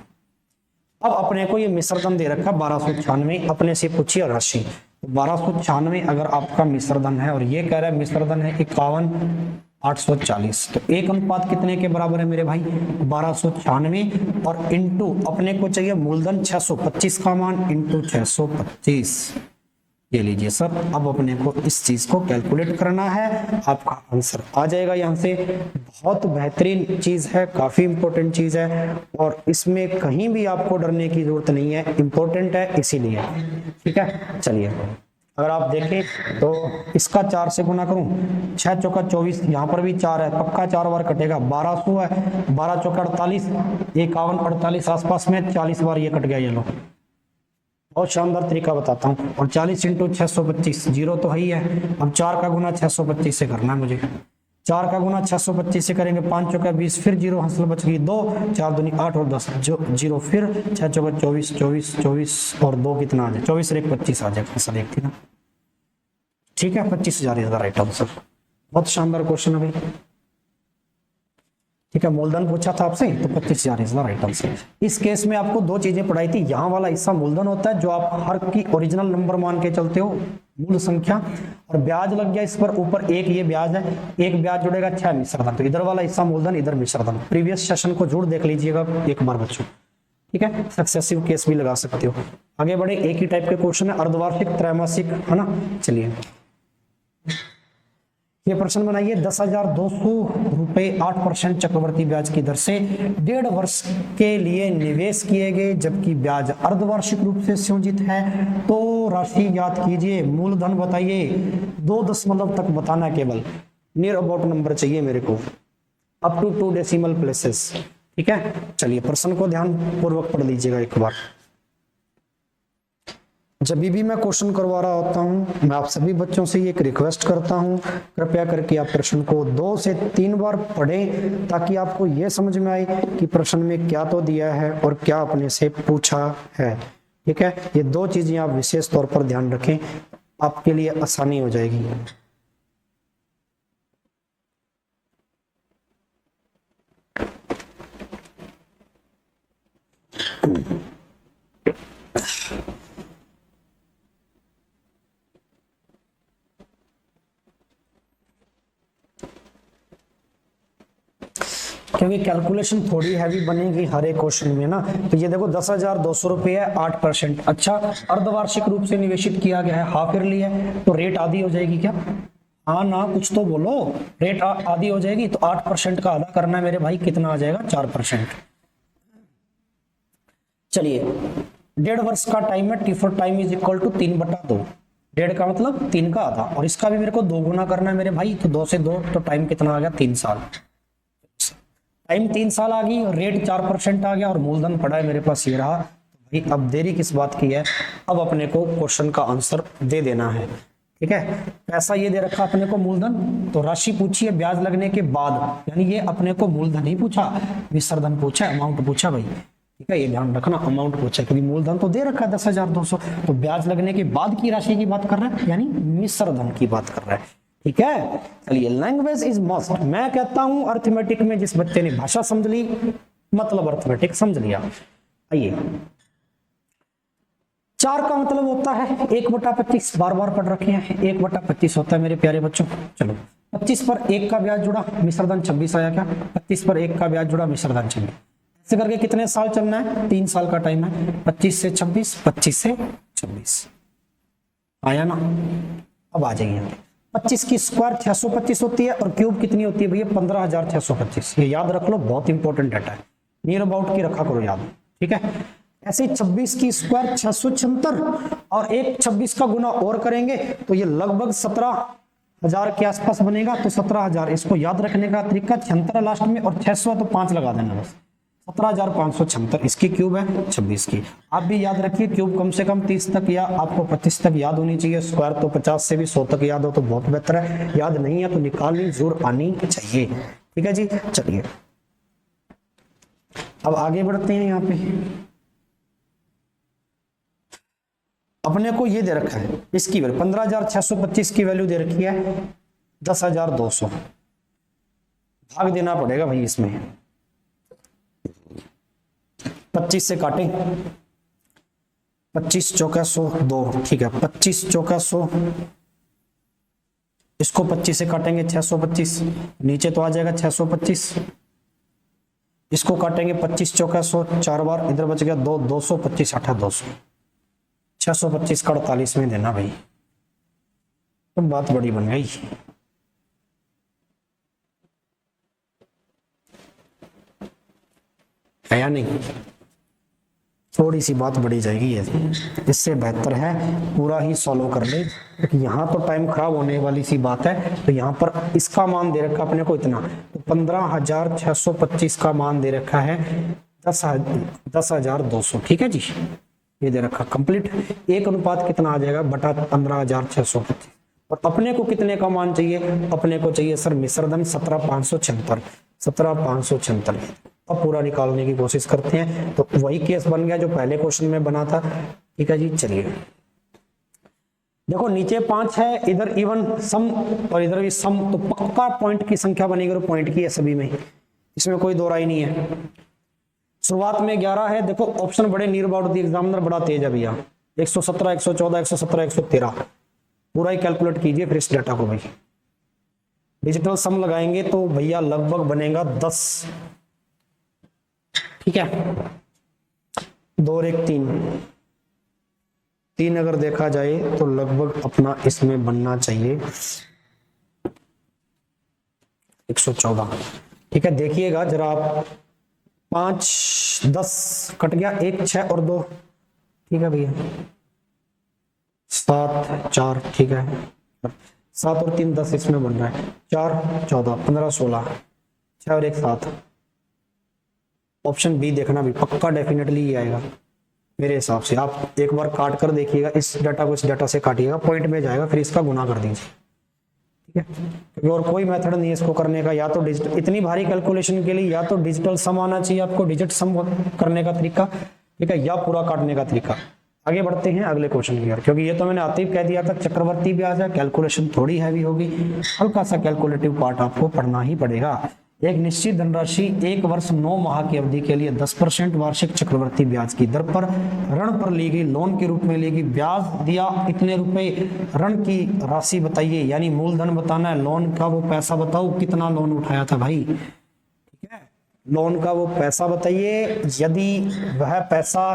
अब अपने को ये मिश्रधन दे रखा 1296, अपने से पूछिए राशि। 1296 अगर आपका मिश्रधन है और ये कह रहा है मिश्रधन है 51,840, तो एक अनुपात कितने के बराबर है मेरे भाई? 1296 और इंटू अपने को चाहिए मूलधन 625 का मान इंटू 625। ये लीजिए सर, अब अपने को इस चीज को कैलकुलेट करना है, आपका आंसर आ जाएगा यहाँ से। बहुत बेहतरीन चीज है, काफी इंपॉर्टेंट चीज है, और इसमें कहीं भी आपको डरने की जरूरत नहीं है, इंपॉर्टेंट है इसीलिए। ठीक है, चलिए अगर आप देखें तो इसका 4 से गुना करूं, 6 चौका 24, यहाँ पर भी 4 है, पक्का 4 बार कटेगा, 1200 है, 12 चौका 48, 51 48 आसपास में 40 बार ये कट गया। ये लो, बहुत शानदार तरीका बताता हूँ। और 40 इंटू 625, जीरो तो है ही है, अब 4 का गुना 625 से करना है मुझे। 4 का गुना 625 से करेंगे, 5 चौका 20, फिर जीरो हासिल बच गई 2, 4 दूनी 8 और 10 जो जीरो, फिर 6 चौका 24 24 24 और 2 कितना आ जाए? 24 और 1 25 आ जाएगा सर, एक थी ना। ठीक है, 25,000 इज द राइट आंसर। बहुत शानदार क्वेश्चन है भाई। ठीक है, मूलधन पूछा था आपसे तो 25,000 इज द राइट आंसर। इस केस में आपको 2 चीजें पढ़ाई थी, यहाँ वाला हिस्सा मूलधन होता है जो आप हर की ओरिजिनल नंबर मान के चलते हो, मूल संख्या, और ब्याज लग गया इस पर, ऊपर एक ये ब्याज है, एक ब्याज जुड़ेगा 6 मिश्रधन, तो इधर वाला हिस्सा मूलधन, इधर मिश्रधन। प्रीवियस सेशन को जोड़ देख लीजिएगा एक बार बच्चों, ठीक है, सक्सेसिव केस भी लगा सकते हो। आगे बढ़े, एक ही टाइप के क्वेश्चन है, अर्धवार्षिक, त्रैमासिक, है ना। चलिए ये प्रश्न बनाइए, 10,200 रुपए 8% चक्रवर्ती ब्याज की दर से 1.5 वर्ष के लिए निवेश किए गए, जबकि ब्याज अर्धवार्षिक रूप से संयोजित है, तो राशि ज्ञात कीजिए। मूलधन बताइए, 2 दशमलव तक बताना, केवल नियर अबाउट नंबर चाहिए मेरे को, अप टू 2 डेसिमल प्लेसेस, ठीक है। चलिए प्रश्न को ध्यान पूर्वक पढ़ लीजिएगा एक बार। जब भी मैं क्वेश्चन करवा रहा होता हूं, मैं आप सभी बच्चों से एक रिक्वेस्ट करता हूं, कृपया करके आप प्रश्न को 2 से 3 बार पढ़ें, ताकि आपको यह समझ में आए कि प्रश्न में क्या तो दिया है और क्या अपने से पूछा है, ठीक है। ये 2 चीजें आप विशेष तौर पर ध्यान रखें, आपके लिए आसानी हो जाएगी। क्योंकि कैलकुलेशन थोड़ी हैवी बनेगी हर एक क्वेश्चन में ना। तो ये देखो 10,200 रुपये है, 8%। अच्छा, अर्धवार्षिक रूप से निवेशित किया गया है, हाफ ईयरली है, तो रेट आधी हो जाएगी क्या? हाँ ना, कुछ तो बोलो। रेट आधी हो जाएगी, तो 8% का आधा करना है मेरे भाई, कितना आ जाएगा? 4%। चलिए, 1.5 वर्ष का टाइम है, T for time is equal to 3/2। 1.5 का मतलब 3 का आधा, और इसका भी मेरे को 2 गुना करना है मेरे भाई, तो 2 से 2, तो टाइम कितना आ गया? 3 साल। टाइम 3 साल आ गई, रेट 4% आ गया, और मूलधन पड़ा है मेरे पास, ये रहा। भाई अब देरी किस बात की है, अब अपने को क्वेश्चन का आंसर दे देना है, ठीक है। पैसा ये दे रखा अपने को मूलधन, तो राशि पूछी है ब्याज लगने के बाद, यानी ये अपने को मूलधन ही पूछा, विसर्धन पूछा, अमाउंट पूछा भाई, ठीक है। ये ध्यान रखना, अमाउंट पूछा, क्योंकि मूलधन तो दे रखा है 10,200, तो ब्याज लगने के बाद की राशि की बात कर रहा है, यानी मिश्रधन की बात कर रहा है, ठीक है। चलिए, लैंग्वेज इज मस्ट। मैं कहता हूं अर्थमेटिक में जिस बच्चे ने भाषा समझ ली, मतलब अर्थमेटिक समझ लिया। आइए, 4 का मतलब होता है 1/25, बार बार पढ़ रखे हैं, 1/25 होता है मेरे प्यारे बच्चों। चलो, 25 पर 1 का ब्याज जुड़ा, मिश्रधन 26 आया क्या? 25 पर 1 का ब्याज जुड़ा, मिश्रधन 26। ऐसे करके कितने साल चलना है? 3 साल का टाइम है। 25 से 26, 25 से 26 आया ना? अब आ जाइए, 25 की स्क्वायर 625 होती है, और क्यूब कितनी होती है भैया? 15,625। ये याद रख लो, बहुत इंपॉर्टेंट डाटा है, नियर अबाउट की रखा करो याद, ठीक है। ऐसे 26 की स्क्वायर 676, और एक 26 का गुना और करेंगे तो ये लगभग 17,000 के आसपास बनेगा। तो 17,000, इसको याद रखने का तरीका 76 लास्ट में, और 600 तो 5 लगा देना बस। 17,576 इसकी क्यूब है 26 की। आप भी याद रखिए, क्यूब कम से कम 30 तक या आपको 25 तक याद होनी चाहिए। स्क्वायर तो 50 से भी 100 तक याद हो तो बहुत बेहतर है, याद नहीं है तो निकालनी जरूर आनी चाहिए, ठीक है जी। चलिए, अब आगे बढ़ते हैं। यहाँ पे अपने को ये दे रखा है, इसकी वैल्यू 15,625 की वैल्यू दे रखी है, 10,200 भाग देना पड़ेगा भाई इसमें। 25 से काटें, 25 चौका 100, 2, ठीक है। 25 चौका 100, इसको 25 से काटेंगे 625, नीचे तो आ जाएगा 625। इसको काटेंगे 25 चौका 100, 4 बार, इधर बच गया 2, 225 8 200, 625 का 48 में देना भाई, तो बात बड़ी बन गई। है या नहीं? थोड़ी सी बात बढ़ी जाएगी ये, इससे बेहतर है पूरा ही सॉल्व कर ले, क्योंकि यहाँ तो टाइम खराब होने वाली सी बात है। तो यहाँ पर इसका मान दे रखा अपने को इतना, तो 15,625 का मान दे रखा है 10,200, ठीक है जी। ये दे रखा कंप्लीट। एक अनुपात कितना आ जाएगा? बटा 15,625। और अपने को कितने का मान चाहिए? अपने को चाहिए सर मिश्रधन 17,576, 17,576। अब पूरा निकालने की कोशिश करते हैं। तो वही केस बन गया जो पहले क्वेश्चन में बना था, ठीक है जी। चलिए, देखो नीचे 5 है, इधर इवन सम और इधर भी सम, तो पक्का पॉइंट की संख्या बनेगी, और पॉइंट की है सभी में, इसमें कोई दो राय नहीं है। शुरुआत में 11 है, देखो ऑप्शन बड़े नियर अबाउट द एग्जामिनर बड़ा तेज है भैया, 117, 114, 117, 113, पूरा ही कैलकुलेट कीजिए फिर इस डाटा को भाई। डिजिटल सम लगाएंगे तो भैया लगभग बनेगा 10, ठीक है, 2 और 1 3, 3 अगर देखा जाए तो लगभग अपना इसमें बनना चाहिए 114, ठीक है। देखिएगा जरा आप, 5 10 कट गया, 1 6 और 2, ठीक है भैया, 7 4, ठीक है, 7 और 3 10 इसमें बन रहा है, 4 14 15 16, 6 और 1 7। ऑप्शन बी देखना भी पक्का डेफिनेटली ही आएगा मेरे हिसाब से। आप एक बार काट कर देखिएगा, इस डाटा को इस डाटा से काटिएगा, पॉइंट में जाएगा, फिर इसका गुना कर दीजिए, ठीक है, क्योंकि और कोई मेथड नहीं है इसको करने का। या तो डिजिटल, इतनी भारी कैलकुलेशन के लिए या तो डिजिटल सम आना चाहिए आपको, डिजिट सम करने का तरीका, ठीक है, या पूरा काटने का तरीका। आगे बढ़ते हैं अगले क्वेश्चन की ओर, क्योंकि ये तो मैंने आते ही कह दिया था चक्रवर्ती ब्याज है, कैलकुलेशन थोड़ी हैवी होगी, हल्का सा कैलकुलेटिव पार्ट आपको पढ़ना ही पड़ेगा। एक निश्चित धनराशि 1 वर्ष 9 माह की अवधि के लिए 10% वार्षिक चक्रवर्ती ब्याज की दर पर ऋण पर ली गई लोन के रूप में ली गई, ब्याज दिया कितने रुपए, ऋण की राशि बताइए, यानी मूलधन बताना है, लोन का वो पैसा बताओ कितना लोन उठाया था भाई, ठीक है, लोन का वो पैसा बताइए। यदि वह पैसा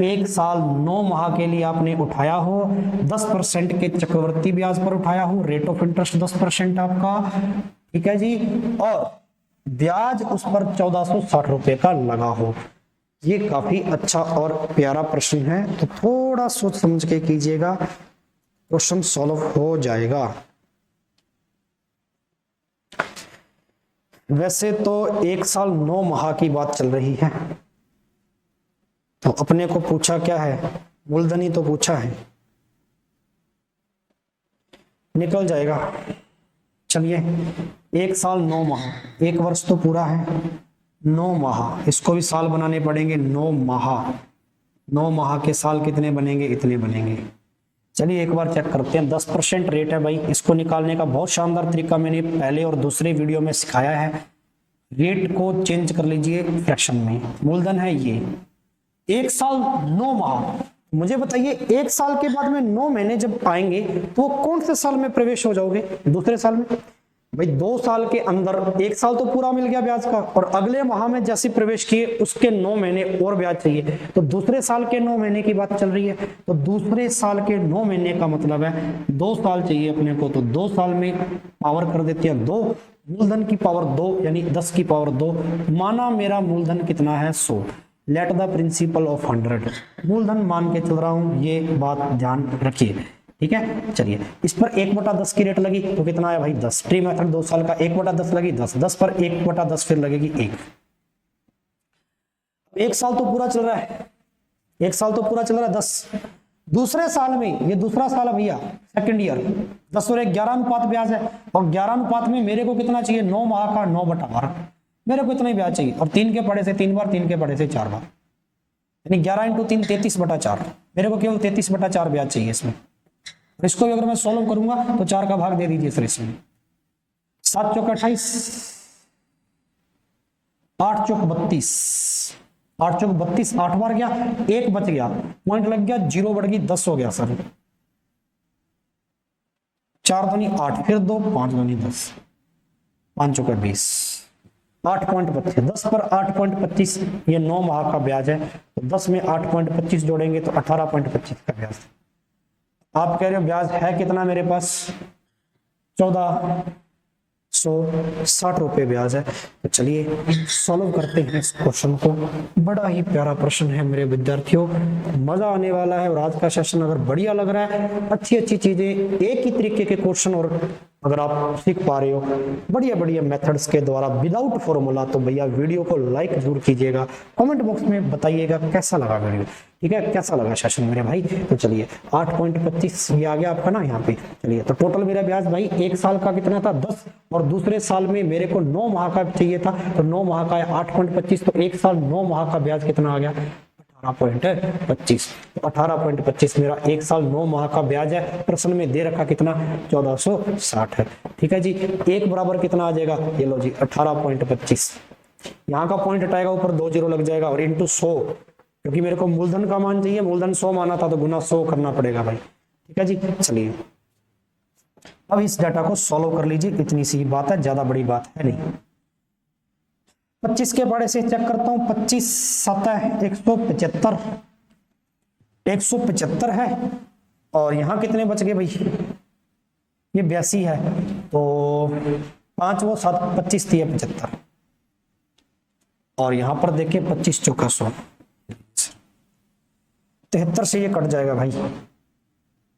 1 साल 9 माह के लिए आपने उठाया हो, 10% के चक्रवर्ती ब्याज पर उठाया हो, रेट ऑफ इंटरेस्ट 10% आपका, ठीक है जी, और ब्याज उस पर 1460 रुपए का लगा हो। ये काफी अच्छा और प्यारा प्रश्न है, तो थोड़ा सोच समझ के कीजिएगा, क्वेश्चन सॉल्व हो जाएगा। वैसे तो 1 साल 9 माह की बात चल रही है, तो अपने को पूछा क्या है, मूलधन ही तो पूछा है, निकल जाएगा। चलिए 1 साल 9 माह, 1 वर्ष तो पूरा है, 9 माह, इसको भी साल बनाने पड़ेंगे, 9 माह, 9 माह के साल कितने बनेंगे, इतने बनेंगे। चलिए एक बार चेक करते हैं। 10% रेट है भाई, इसको निकालने का बहुत शानदार तरीका मैंने पहले और दूसरे वीडियो में सिखाया है। रेट को चेंज कर लीजिए फ्रैक्शन में, मूलधन है ये, 1 साल 9 माह, मुझे बताइए 1 साल के बाद में 9 महीने जब आएंगे तो वो कौन से साल में प्रवेश हो जाओगे, दूसरे साल में। भाई 2 साल के अंदर 1 साल तो पूरा मिल गया ब्याज का, और अगले माह में जैसे प्रवेश किए उसके 9 महीने और ब्याज चाहिए, तो दूसरे साल के 9 महीने की बात चल रही है। तो दूसरे साल के 9 महीने का मतलब है 2 साल चाहिए अपने को, तो 2 साल में पावर कर देते हैं 2, मूलधन की पावर 2 यानी 10 की पावर 2, माना मेरा मूलधन कितना है 100। लेट द प्रिंसिपल ऑफ 100, मूलधन मान के चल रहा हूं, ये बात ध्यान रखिए, ठीक है। चलिए इस पर 1/10 की रेट लगी तो कितना आया भाई 10, ट्री मेथड 2 साल का 1/10 लगी 10, 10 पर 1/10 फिर लगेगी 1। 1 साल तो पूरा चल रहा है, 1 साल तो पूरा चल रहा है 10, दूसरे साल में, ये दूसरा साल है भैया, सेकंड ईयर, 10 और 1 11 अनुपात ब्याज है, और 11 अनुपात में मेरे को कितना चाहिए, 9 माह का 9/12, मेरे को इतना ही ब्याज चाहिए, और 3 के पड़े से 3 बार, 3 के पड़े से 4 बार, यानी 11 × 3 33/4, मेरे को केवल 33/4 ब्याज चाहिए इसमें। इसको भी अगर मैं सॉल्व करूंगा तो 4 का भाग दे दीजिए सर इसमें, 7 चौक 28, 8 चौक 32, 8 चौक 32, 8 बार गया, 1 बच गया, पॉइंट लग गया, 0 बढ़ गई 10 हो गया सर, 4 दूनी 8, फिर 2 5 दूनी 10, 5 चौक 20, 8.25, 10 पर 8.25, ये 9 माह का ब्याज है, तो 10 में 8.25 जोड़ेंगे तो 18.25 का ब्याज। आप कह रहे हो ब्याज है कितना मेरे पास, 1460 रुपए ब्याज है। तो चलिए सॉल्व करते हैं इस क्वेश्चन को, बड़ा ही प्यारा प्रश्न है मेरे विद्यार्थियों, मजा आने वाला है। और आज का सेशन अगर बढ़िया लग रहा है, अच्छी अच्छी चीजें, एक ही तरीके के क्वेश्चन और अगर आप सीख पा रहे हो बढ़िया बढ़िया मेथड्स के द्वारा विदाउट फॉर्मूला, तो भैया वीडियो को लाइक जरूर कीजिएगा, कमेंट बॉक्स में बताइएगा कैसा लगा वीडियो, ठीक है, कैसा लगा सेशन मेरे भाई। तो चलिए 8.25 ये आ गया आपका ना यहाँ पे। चलिए तो टोटल मेरा ब्याज भाई 1 साल का कितना था 10, और दूसरे साल में मेरे को 9 माह का चाहिए था, तो 9 माह का 8.25, तो 1 साल 9 माह का ब्याज कितना आ गया 18.25, तो 18.25 मेरा 1 साल 9 माह का ब्याज है। प्रश्न में दे रखा कितना 1460 है, ठीक है जी। 1 बराबर कितना आ जाएगा, ये लो जी 18.25, यहाँ का पॉइंट हटाएगा ऊपर 2 0 लग जाएगा, और इंटू 100, क्योंकि मेरे को मूलधन का मान चाहिए, मूलधन 100 माना था तो गुना 100 करना पड़ेगा भाई, ठीक है जी। चलिए अब इस डाटा को सॉल्व कर लीजिए, इतनी सी बात है, ज्यादा बड़ी बात है नहीं। 25 के बड़े से चेक करता हूं, 25 सतह 175, 175 है, और यहां कितने बच गए भाई, ये 82 है, तो 5 वो 7 25 थी 75, और यहां पर देखिए 25 चौका 100, 73 से ये कट जाएगा भाई,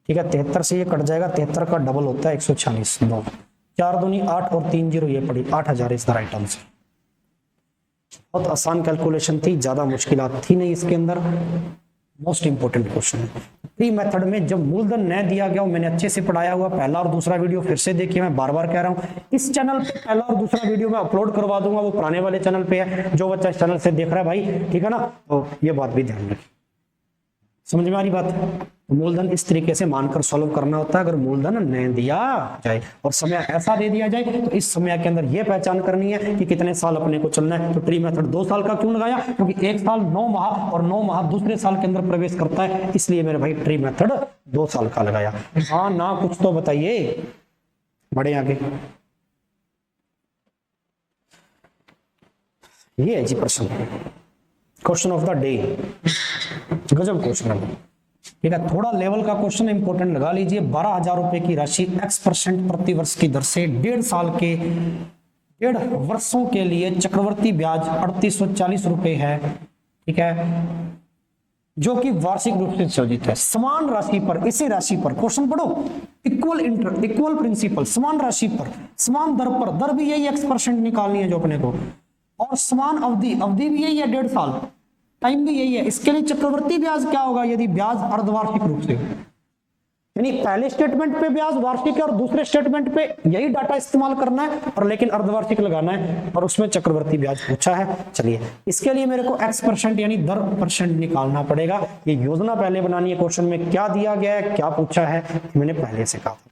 ठीक है, 73 से ये कट जाएगा, 73 का डबल होता है 146, 2 4 दूनी 8 और 3 जीरो ये पड़ी 8000 इस राइट आंसर। बहुत आसान कैलकुलेशन थी, ज्यादा मुश्किलात थी नहीं इसके अंदर, मोस्ट इंपोर्टेंट क्वेश्चन है। प्री मेथड में जब मूलधन न दिया गया हो, मैंने अच्छे से पढ़ाया हुआ पहला और दूसरा वीडियो फिर से देखिए, मैं बार बार कह रहा हूं इस चैनल पे पहला और दूसरा वीडियो मैं अपलोड करवा दूंगा, वो पुराने वाले चैनल पे है, जो बच्चा इस चैनल से देख रहा है भाई, ठीक है ना, तो ये बात भी ध्यान रखिए, समझ में आ रही बात। मूलधन इस तरीके से मानकर सॉल्व करना होता है, अगर मूलधन न दिया जाए और समय ऐसा दे दिया जाए, तो इस समय के अंदर यह पहचान करनी है कि कितने साल अपने को चलना है। तो ट्री मेथड 2 साल का क्यों लगाया, क्योंकि 1 साल 9 माह और 9 माह दूसरे साल के अंदर प्रवेश करता है, इसलिए मेरे भाई ट्री मेथड 2 साल का लगाया। हाँ ना कुछ तो बताइए, बड़े आगे। ये है जी प्रश्न, क्वेश्चन ऑफ द डे, गजब क्वेश्चन है, ठीक है, थोड़ा लेवल का क्वेश्चन इंपोर्टेंट लगा लीजिए। 12,000 रुपए की राशि x% प्रति वर्ष की दर से 1.5 वर्षों के लिए चक्रवर्ती ब्याज 3840 रुपए है, ठीक है, जो कि वार्षिक रूप से संयोजित है। समान राशि पर, इसी राशि पर क्वेश्चन पढ़ो, इक्वल प्रिंसिपल, समान राशि पर समान दर पर, दर भी यही x% निकालनी है जो अपने को, और समान अवधि, अवधि भी यही है 1.5 साल, टाइम भी यही है। इसके लिए चक्रवर्ती ब्याज क्या होगा, यदि ब्याज अर्धवार्षिक रूप से, यानी पहले स्टेटमेंट पे ब्याज वार्षिक है और दूसरे स्टेटमेंट पे यही डाटा इस्तेमाल करना है, और लेकिन अर्धवार्षिक लगाना है, और उसमें चक्रवर्ती ब्याज पूछा है। चलिए इसके लिए मेरे को x% यानी दर परसेंट निकालना पड़ेगा। ये योजना पहले बनानी है, क्वेश्चन में क्या दिया गया है, क्या पूछा है, मैंने पहले से कहा था,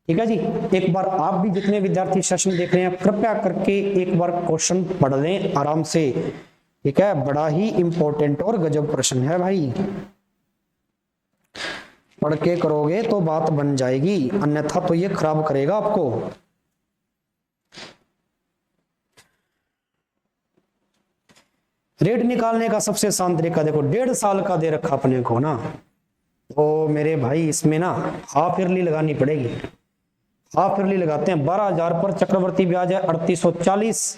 ठीक है जी। एक बार आप भी जितने विद्यार्थी सेशन देख रहे हैं, कृपया करके एक बार क्वेश्चन पढ़ लें आराम से, ठीक है, बड़ा ही इंपॉर्टेंट और गजब प्रश्न है भाई, पढ़ के करोगे तो बात बन जाएगी, अन्यथा तो ये खराब करेगा आपको। रेट निकालने का सबसे आसान तरीका देखो, 1.5 साल का दे रखा अपने को ना, तो मेरे भाई इसमें ना हाफ ईयरली लगानी पड़ेगी। हाफ ईयरली लगाते हैं, 12,000 पर चक्रवर्ती ब्याज है 3840,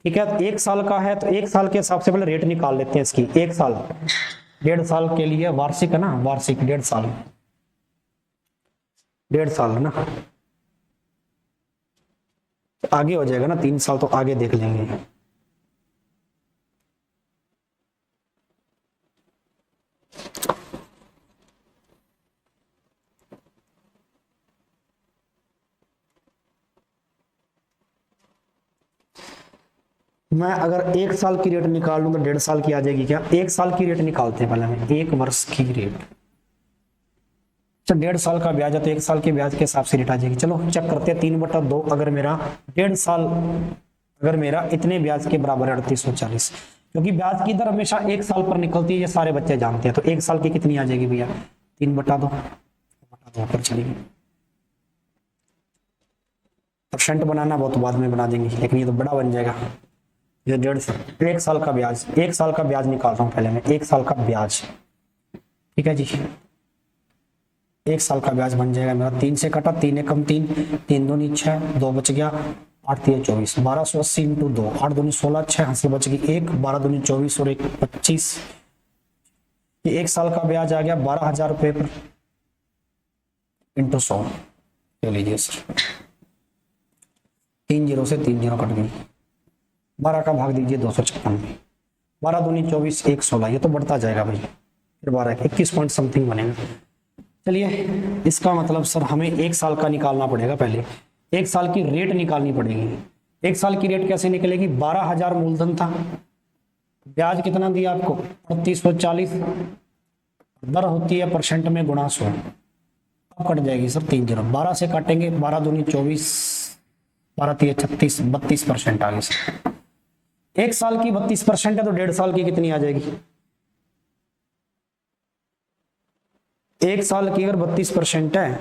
ठीक है, 1 साल का है, तो 1 साल के हिसाब से पहले रेट निकाल लेते हैं इसकी। 1 साल, 1.5 साल के लिए वार्षिक है ना, वार्षिक 1.5 साल, 1.5 साल है ना, आगे हो जाएगा ना 3 साल, तो आगे देख लेंगे। मैं अगर 1 साल की रेट निकाल लूं तो 1.5 साल की आ जाएगी क्या? 1 साल की रेट निकालते हैं पहले, हम 1 वर्ष की रेट, अच्छा 1.5 साल का ब्याज है तो 1 साल के ब्याज के हिसाब से रेट आ जाएगी। चलो चेक करते हैं, 3/2 अगर मेरा 1.5 साल, अगर मेरा इतने ब्याज के बराबर है 3840, क्योंकि ब्याज की दर हमेशा 1 साल पर निकलती है, ये सारे बच्चे जानते हैं, तो 1 साल की कितनी आ जाएगी भैया, 3/2 पर चलेगी। परसेंट बनाना बहुत बाद में बना देंगे, लेकिन ये तो बड़ा बन जाएगा। ये 1 साल का ब्याज, 1 साल का ब्याज निकाल रहा हूं पहले मैं, 1 साल का ब्याज, ठीक है जी, 1 साल का ब्याज बन जाएगा मेरा, 3 से कटा, 3 एकम 3, 3 दूनी 6, 2 बच गया, 8 3 24, 1280 इंटू 2, 8 दूनी 16, 6 यहाँ से बच गई 1, 12 दूनी 24 और 1 25, ये 1 साल का ब्याज आ गया 12,000 रुपए पर इंटू 100, ले लीजिए सर, 3 जीरो से 3 जीरो कट गई, 12 का भाग दीजिए 256 में, 12 दूनी 24, 1 16, ये तो बढ़ता जाएगा भाई, फिर 12 21 पॉइंट समथिंग बनेगा। चलिए इसका मतलब सर हमें 1 साल का निकालना पड़ेगा, पहले 1 साल की रेट निकालनी पड़ेगी। 1 साल की रेट कैसे निकलेगी, 12,000 मूलधन था, ब्याज कितना दिया आपको 3840, दर होती है परसेंट में गुणा 100, अब कट जाएगी सर 3 जीरो, 12 से काटेंगे, 12 दूनी 24, 12 3 36, 32% आ गई सर। 1 साल की 32% है तो 1.5 साल की कितनी आ जाएगी, 1 साल की अगर 32% है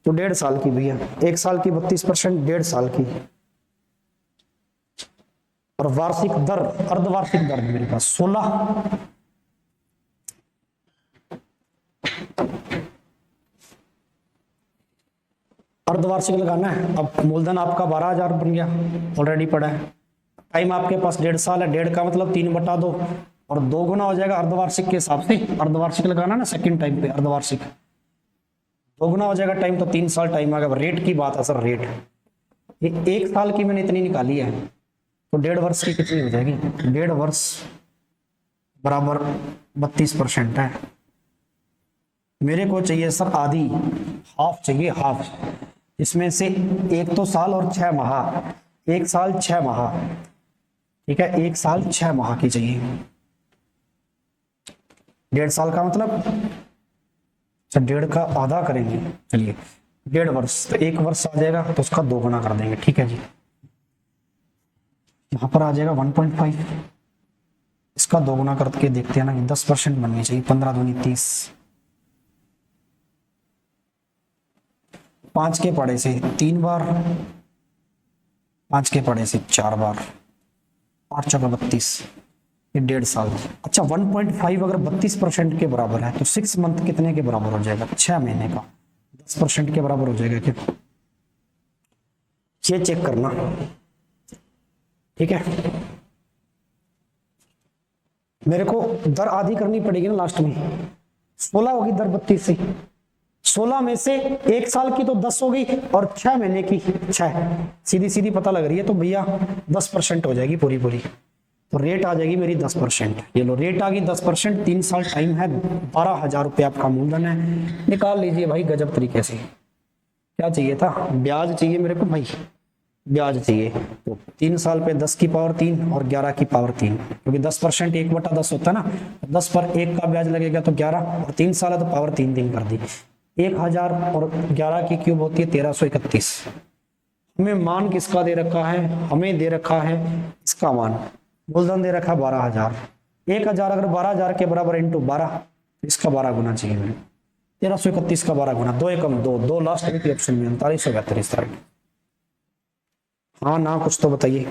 तो 1.5 साल की भैया, 1 साल की 32%, 1.5 साल की। और वार्षिक दर, अर्धवार्षिक दर मेरे पास 16। अर्धवार्षिक लगाना है। अब मूलधन आपका 12,000 बन गया, ऑलरेडी पड़ा है। टाइम आपके पास 1.5 साल है, 1.5 का मतलब 3/2 और 2 गुना हो जाएगा अर्धवार्षिक के हिसाब से। अर्धवार्षिक लगाना ना सेकंड टाइम पे, अर्धवार्षिक 2 गुना हो जाएगा टाइम, तो 3 साल टाइम आ गया। रेट की बात है सर, रेट ये 1 साल की मैंने इतनी निकाली है, तो 1.5 वर्ष की कितनी हो जाएगी? 1.5 वर्ष बराबर 32% है। मेरे को चाहिए सर आधी, हाफ चाहिए, हाफ। इसमें से 1 तो साल और 6 माह, 1 साल 6 माह, ठीक है, 1 साल 6 माह की चाहिए। 1.5 साल का मतलब 1.5 का आधा करेंगे, चलिए 1.5 वर्ष, तो 1 वर्ष आ जाएगा, तो उसका 2 गुना कर देंगे, ठीक है जी। यहां पर आ जाएगा 1.5, इसका 2 गुना करके देखते हैं ना, 10% बननी चाहिए। 15 दूनी 30, 5 के पड़े से 3 बार, 5 के पड़े से 4 बार, 8 चौका 32, ये 1.5 साल। अच्छा 1.5 अगर 32% के बराबर है, तो 6 मंथ कितने के बराबर हो जाएगा? 6 महीने का 10% के बराबर हो जाएगा क्या? ये चेक करना, ठीक है। मेरे को दर आधी करनी पड़ेगी ना लास्ट में। 16 होगी दर 32 से, 16 में से 1 साल की तो 10 हो गई और 6 महीने की 6, सीधी सीधी पता लग रही है, तो भैया 10% हो जाएगी पूरी पूरी। तो रेट आ जाएगी मेरी 10%। ये लो रेट आ गई 10%। 3 साल टाइम है, 12,000 रुपये आपका मूलधन है। निकाल लीजिए भाई गजब तरीके से। क्या चाहिए था? ब्याज चाहिए मेरे को भाई, ब्याज चाहिए। तो 3 साल पे 10 की पावर 3 और 11 की पावर 3, क्योंकि 10% 1/10 होता है ना, 10 पर 1 का ब्याज लगेगा तो 11, और 3 साल है तो पावर 3 कर दी। 1000 और 11 की क्यूब होती है 1331। हमें मान किसका दे रखा है? हमें दे रखा है इसका मान, मूलधन दे रखा है 12,000। 1000 अगर 12,000 के बराबर इंटू 12, तो इसका 12 गुना चाहिए हमें। 1331 का 12 गुना, 2 एकम 2, 2 लास्ट में ऑप्शन में 3942 राइट। हाँ ना, कुछ तो बताइए,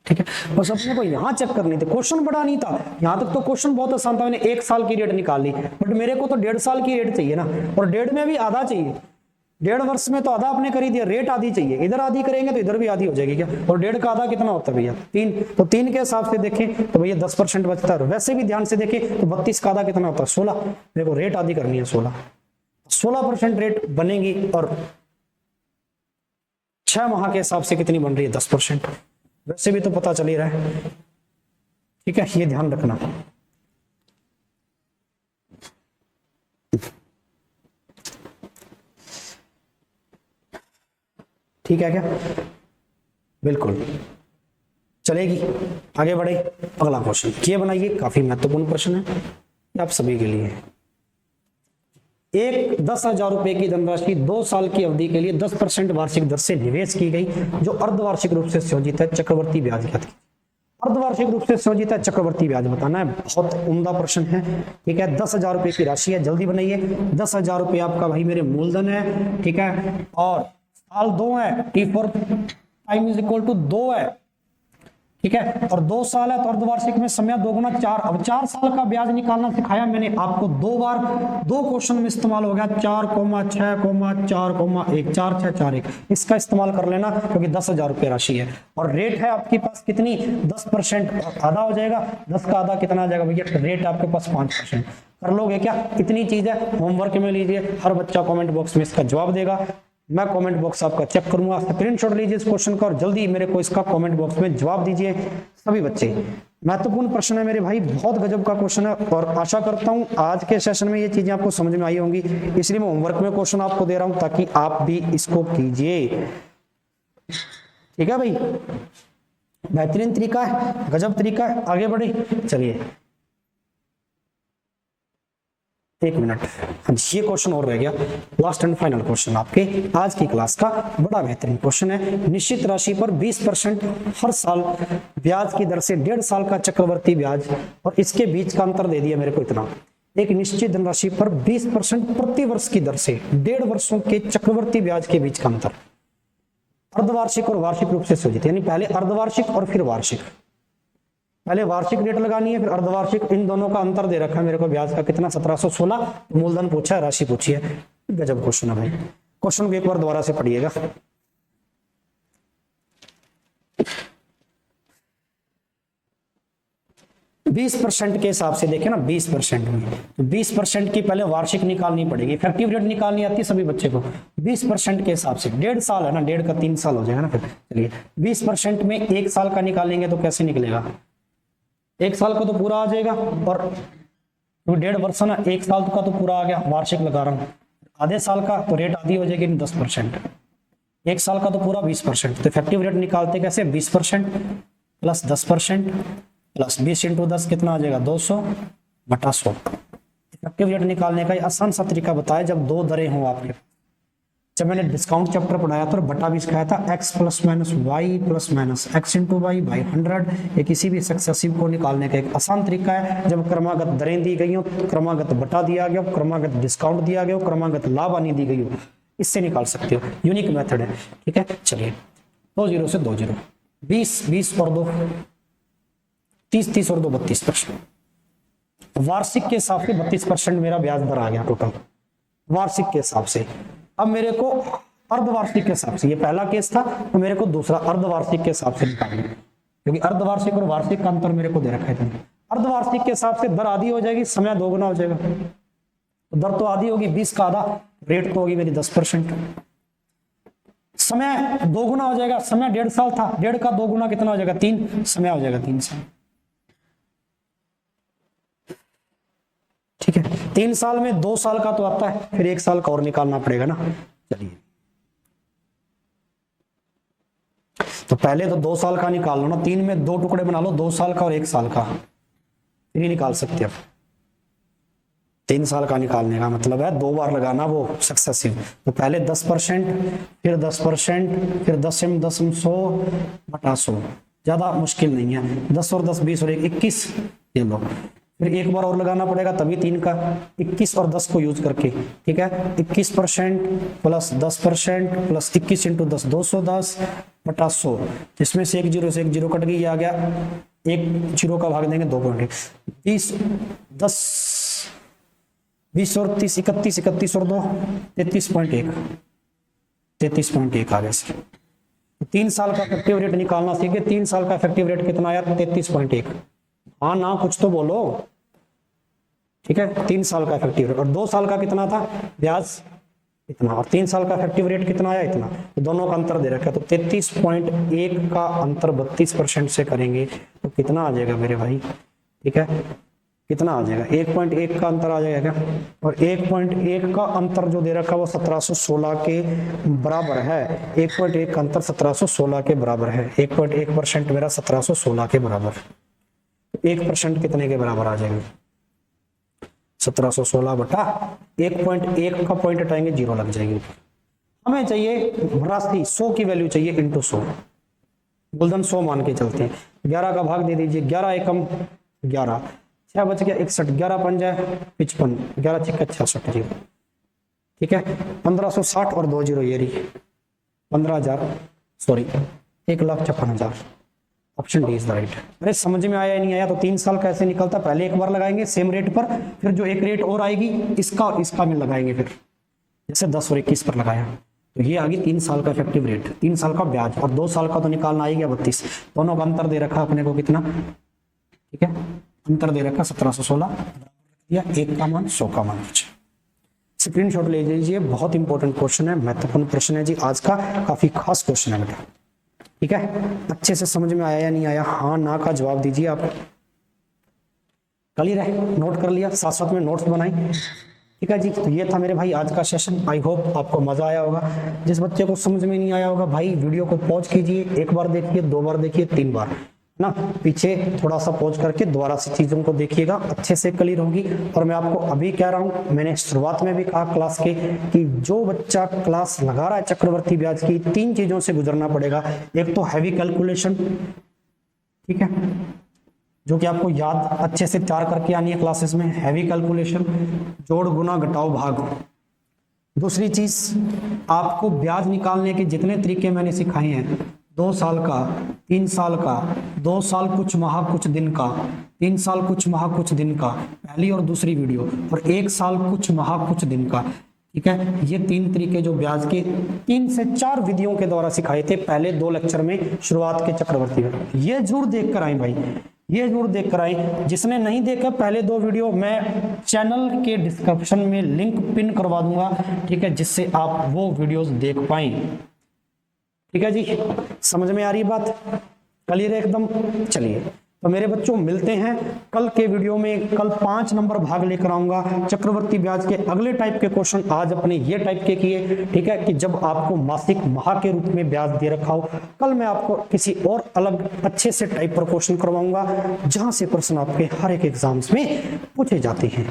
ठीक है। बस अपने को यहाँ चेक करनी थी, क्वेश्चन बड़ा नहीं था। यहाँ तक तो क्वेश्चन बहुत आसान था, मैंने 1 साल की रेट निकाल ली, बट मेरे को तो 1.5 साल की रेट चाहिए ना, और 1.5 में भी आधा चाहिए। 1.5 वर्ष में तो आधा आपने कर ही दिया, रेट आधी चाहिए। इधर आधी करेंगे तो इधर भी आधी हो जाएगी क्या? और 1.5 का आधा कितना होता है भैया? 3। तो 3 के हिसाब से देखें तो भैया 10% बचता है। वैसे भी ध्यान से देखें तो 32 का आधा कितना होता है? 16। देखो रेट आधी करनी है 16, 16% रेट बनेगी, और 6 माह के हिसाब से कितनी बन रही है? 10%। वैसे भी तो पता चल ही रहा है, ठीक है, ये ध्यान रखना। ठीक है क्या? बिल्कुल चलेगी। आगे बढ़े, अगला क्वेश्चन ये बनाइए, काफी महत्वपूर्ण प्रश्न है आप सभी के लिए। एक 10,000 रुपए की धनराशि 2 साल की अवधि के लिए 10% वार्षिक दर से निवेश की गई, जो अर्धवार्षिक रूप से संयोजित है। चक्रवर्ती ब्याज क्या थी? अर्धवार्षिक रूप से संयोजित है, चक्रवर्ती ब्याज बताना है। बहुत उम्दा प्रश्न है, ठीक है। 10,000 रुपए की राशि है, जल्दी बनाइए। 10,000 रुपए आपका भाई मेरे मूलधन है, ठीक है, और साल 2 है, T4 time is equal to 2 है, ठीक है, और 2 साल है तो अर्धवार्षिक में समय 2 गुना 4। अब 4 साल का ब्याज निकालना सिखाया मैंने आपको 2 बार, 2 क्वेश्चन में इस्तेमाल हो गया। 4,6,4,1, 4 6 4 1, इसका इस्तेमाल कर लेना, क्योंकि 10,000 रुपये राशि है, और रेट है आपके पास कितनी? 10%, आधा हो जाएगा। 10 का आधा कितना आ जाएगा भैया? रेट आपके पास 5%। कर लोगे क्या? इतनी चीज है, होमवर्क में लीजिए। हर बच्चा कमेंट बॉक्स में इसका जवाब देगा, मैं कमेंट बॉक्स आपका चेक करूंगा। स्क्रीनशॉट लीजिए इस क्वेश्चन का और जल्दी मेरे को इसका कमेंट बॉक्स में जवाब दीजिए सभी बच्चे। महत्वपूर्ण प्रश्न है मेरे भाई, बहुत गजब का क्वेश्चन है, और आशा करता हूं आज के सेशन में ये चीजें आपको समझ में आई होंगी। इसलिए मैं होमवर्क में क्वेश्चन आपको दे रहा हूं, ताकि आप भी इसको कीजिए, ठीक है भाई। बेहतरीन तरीका है, गजब तरीका है। आगे बढ़े, चलिए 1 मिनट। हाँ ये क्वेश्चन और रह गया, लास्ट एंड फाइनल क्वेश्चन आपके आज की क्लास का। बड़ा बेहतरीन क्वेश्चन है। निश्चित राशि पर 20% हर साल ब्याज की दर से 1.5 साल का चक्रवर्ती ब्याज, और इसके बीच का अंतर दे दिया मेरे को इतना। एक निश्चित धनराशि पर 20% प्रति वर्ष की दर से 1.5 वर्षों के चक्रवर्ती ब्याज के बीच का अंतर अर्धवार्षिक और वार्षिक रूप से सूचित, यानी पहले अर्धवार्षिक और फिर वार्षिक। पहले वार्षिक रेट लगानी है, फिर अर्धवार्षिक। इन दोनों का अंतर दे रखा है मेरे को ब्याज का कितना, 1716। मूलधन पूछा है, राशि पूछी है। गजब क्वेश्चन है भाई। क्वेश्चन को एक बार दोबारा से पढ़िएगा। 20% के हिसाब से देखें ना, 20% में तो 20% की पहले वार्षिक निकालनी पड़ेगी, इफेक्टिव रेट निकालनी आती है सभी बच्चे को। 20% के हिसाब से 1.5 साल है ना, 1.5 का 3 साल हो जाएगा ना। फिर चलिए 20% में 1 साल का निकालेंगे तो कैसे निकलेगा, 1 साल का तो पूरा आ जाएगा, और 1.5 वर्ष ना, 1 साल का तो पूरा आ गया, वार्षिक लगा रहा हूँ। आधे साल का तो रेट आधी हो जाएगी 10%, 1 साल का तो पूरा 20%। तो इफेक्टिव रेट निकालते कैसे, 20% प्लस 10% प्लस 20 इंटू 10 कितना आ जाएगा, 200 बटा 100। इफेक्टिव रेट निकालने का आसान सा तरीका बताया, जब दो दरें हों आपके। जब मैंने डिस्काउंट चैप्टर पढ़ाया तो बटा भी सिखाया था, x plus minus y plus minus x into y by 100। ये किसी भी सक्सेसिव को निकालने का एक आसान तरीका है। जब क्रमागत दरें दी गई हो, क्रमागत बटा दिया गया हो, क्रमागत डिस्काउंट दिया गया हो, क्रमागत लाभ हानि दी गई हो, इससे निकाल सकते हो। यूनिक मेथड है, ठीक है। चलिए 2 0 से 2 0, 20 20 और 2 30 30 और 2 32%। वार्षिक के हिसाब से 32% मेरा ब्याज दर आ गया टोटल, वार्षिक के हिसाब से। अब मेरे को अर्धवार्षिक के हिसाब से, ये पहला केस था, तो मेरे को दूसरा अर्धवार्षिक के हिसाब से निकालना है, क्योंकि अर्धवार्षिक और वार्षिक का अंतर मेरे को दे रखा है। अर्धवार्षिक के हिसाब से दर आधी हो जाएगी, समय दोगुना हो जाएगा। तो दर तो आधी होगी, 20 का आधा, रेट तो होगी मेरी 10%। समय दोगुना हो जाएगा, समय 1.5 साल था, 1.5 का दोगुना कितना हो जाएगा, 3, समय हो जाएगा 3 साल। ठीक है, 3 साल में 2 साल का तो आता है, फिर 1 साल का और निकालना पड़ेगा ना। चलिए तो पहले तो 2 साल का निकाल लो ना, 3 में 2 टुकड़े बना लो, 2 साल का और 1 साल का, फिर ही निकाल सकते हैं। 3 साल का निकालने का मतलब है 2 बार लगाना वो सक्सेसिव। तो पहले 10%, फिर 10%, फिर 10 100 बटा 100। ज्यादा मुश्किल नहीं है, 10 और 10 20 और 1 21, ये लो। फिर एक बार और लगाना पड़ेगा तभी 3 का, 21 और 10 को यूज करके, ठीक है। 21% प्लस 10% प्लस 21 इंटू 10 210 बटा 100, जिसमें से 1 0 से 1 0 कट गई, आ गया 1 0 का भाग देंगे 2.1, 20 10 20 और 30 31 31 और 2 33.1 आ गया सर। 3 साल का इफेक्टिव रेट निकालना सीखे। 3 साल का इफेक्टिव रेट कितना आया, 33.1। हाँ ना, कुछ तो बोलो, ठीक है। 3 साल का इफेक्टिव रेट, और 2 साल का कितना था ब्याज इतना, और 3 साल का इफेक्टिव रेट कितना आया, इतना। तो दोनों का अंतर दे रखा है, तो 33.1 का अंतर 32% से करेंगे तो कितना आ जाएगा मेरे भाई, ठीक है। कितना आ जाएगा, 1.1 का अंतर आ जाएगा क्या, और 1.1 का अंतर जो दे रखा है वो 1716 के बराबर है। 1.1 का अंतर 1716 के बराबर है, 1.1% मेरा 1716 के बराबर। 1% कितने के बराबर आ जाएंगे, 1716 बटा 1.1 का पॉइंट हटाएंगे, 0 लग जाएगी। हमें चाहिए राशि 100 की वैल्यू चाहिए इंटू 100, मूलधन 100 मान के चलते हैं। 11 का भाग दे दीजिए, 11 एकम 11, 6 बच गया 61, 11 पंजा 55, 11 छिक्का 66 जीरो, ठीक है। 1560 और 2 जीरो ये रही 15,000, sorry 1,56,000। Option D is the right. अरे समझ में आया नहीं आया तो 3 साल कैसे निकलता, पहले एक बार लगाएंगे सेम रेट पर, फिर जो एक रेट और आएगी इसका और इसका में लगाएंगे, फिर जैसे 10 और 21 पर लगाया तो ये आ गई 3 साल का इफेक्टिव रेट, 3 साल का ब्याज, और 2 साल का तो निकालना आ गया 32। दोनों का अंतर दे रखा अपने को कितना, ठीक है, अंतर दे रखा 1716 या 1 का मान 100 का मान। स्क्रीनशॉट ले लीजिए, बहुत इंपॉर्टेंट क्वेश्चन है, महत्वपूर्ण प्रश्न है जी आज का, काफी खास क्वेश्चन है बेटा, ठीक है। अच्छे से समझ में आया या नहीं आया, हाँ ना का जवाब दीजिए आप। क्लियर है, नोट कर लिया, साथ साथ में नोट्स बनाई, ठीक है जी। तो ये था मेरे भाई आज का सेशन, आई होप आपको मजा आया होगा। जिस बच्चे को समझ में नहीं आया होगा भाई वीडियो को पॉज कीजिए, 1 बार देखिए, 2 बार देखिए, 3 बार ना, पीछे थोड़ा सा पॉज करके दोबारा से चीजों को देखिएगा, अच्छे से क्लियर होगी। और मैं आपको अभी कह रहा हूं, मैंने शुरुआत में भी कहा क्लास के कि जो बच्चा क्लास लगा रहा है चक्रवर्ती ब्याज की, 3 चीजों से गुजरना पड़ेगा। एक तो हैवी कैलकुलेशन, ठीक है, जो कि आपको याद अच्छे से तैयार करके आनी है क्लासेस में। हैवी कैलकुलेशन, जोड़ गुना घटाओ भाग। दूसरी चीज, आपको ब्याज निकालने के जितने तरीके मैंने सिखाए हैं, 2 साल का, 3 साल का, 2 साल कुछ माह कुछ दिन का, 3 साल कुछ माह कुछ दिन का, पहली और दूसरी वीडियो, और 1 साल कुछ माह कुछ दिन का, ठीक है। ये 3 तरीके जो ब्याज के 3 से 4 विधियों के द्वारा सिखाए थे पहले 2 लेक्चर में शुरुआत के चक्रवर्ती में। ये जरूर देख कर आए भाई, ये जरूर देख कर आए। जिसने नहीं देखा पहले 2 वीडियो, मैं चैनल के डिस्क्रिप्शन में लिंक पिन करवा दूंगा, ठीक है, जिससे आप वो वीडियोस देख पाएं। ठीक है जी, समझ में आ रही बात? क्लियर है एकदम? चलिए तो मेरे बच्चों मिलते हैं कल के वीडियो में। कल 5 नंबर भाग लेकर आऊंगा चक्रवर्ती ब्याज के अगले टाइप के क्वेश्चन। आज अपने ये टाइप के किए, ठीक है, कि जब आपको मासिक माह के रूप में ब्याज दे रखा हो। कल मैं आपको किसी और अलग अच्छे से टाइप पर क्वेश्चन करवाऊंगा जहां से प्रश्न आपके हर एक एग्जाम्स में पूछे जाते हैं।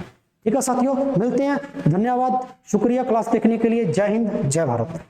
ठीक है साथियों, मिलते हैं। धन्यवाद, शुक्रिया क्लास देखने के लिए। जय हिंद, जय भारत।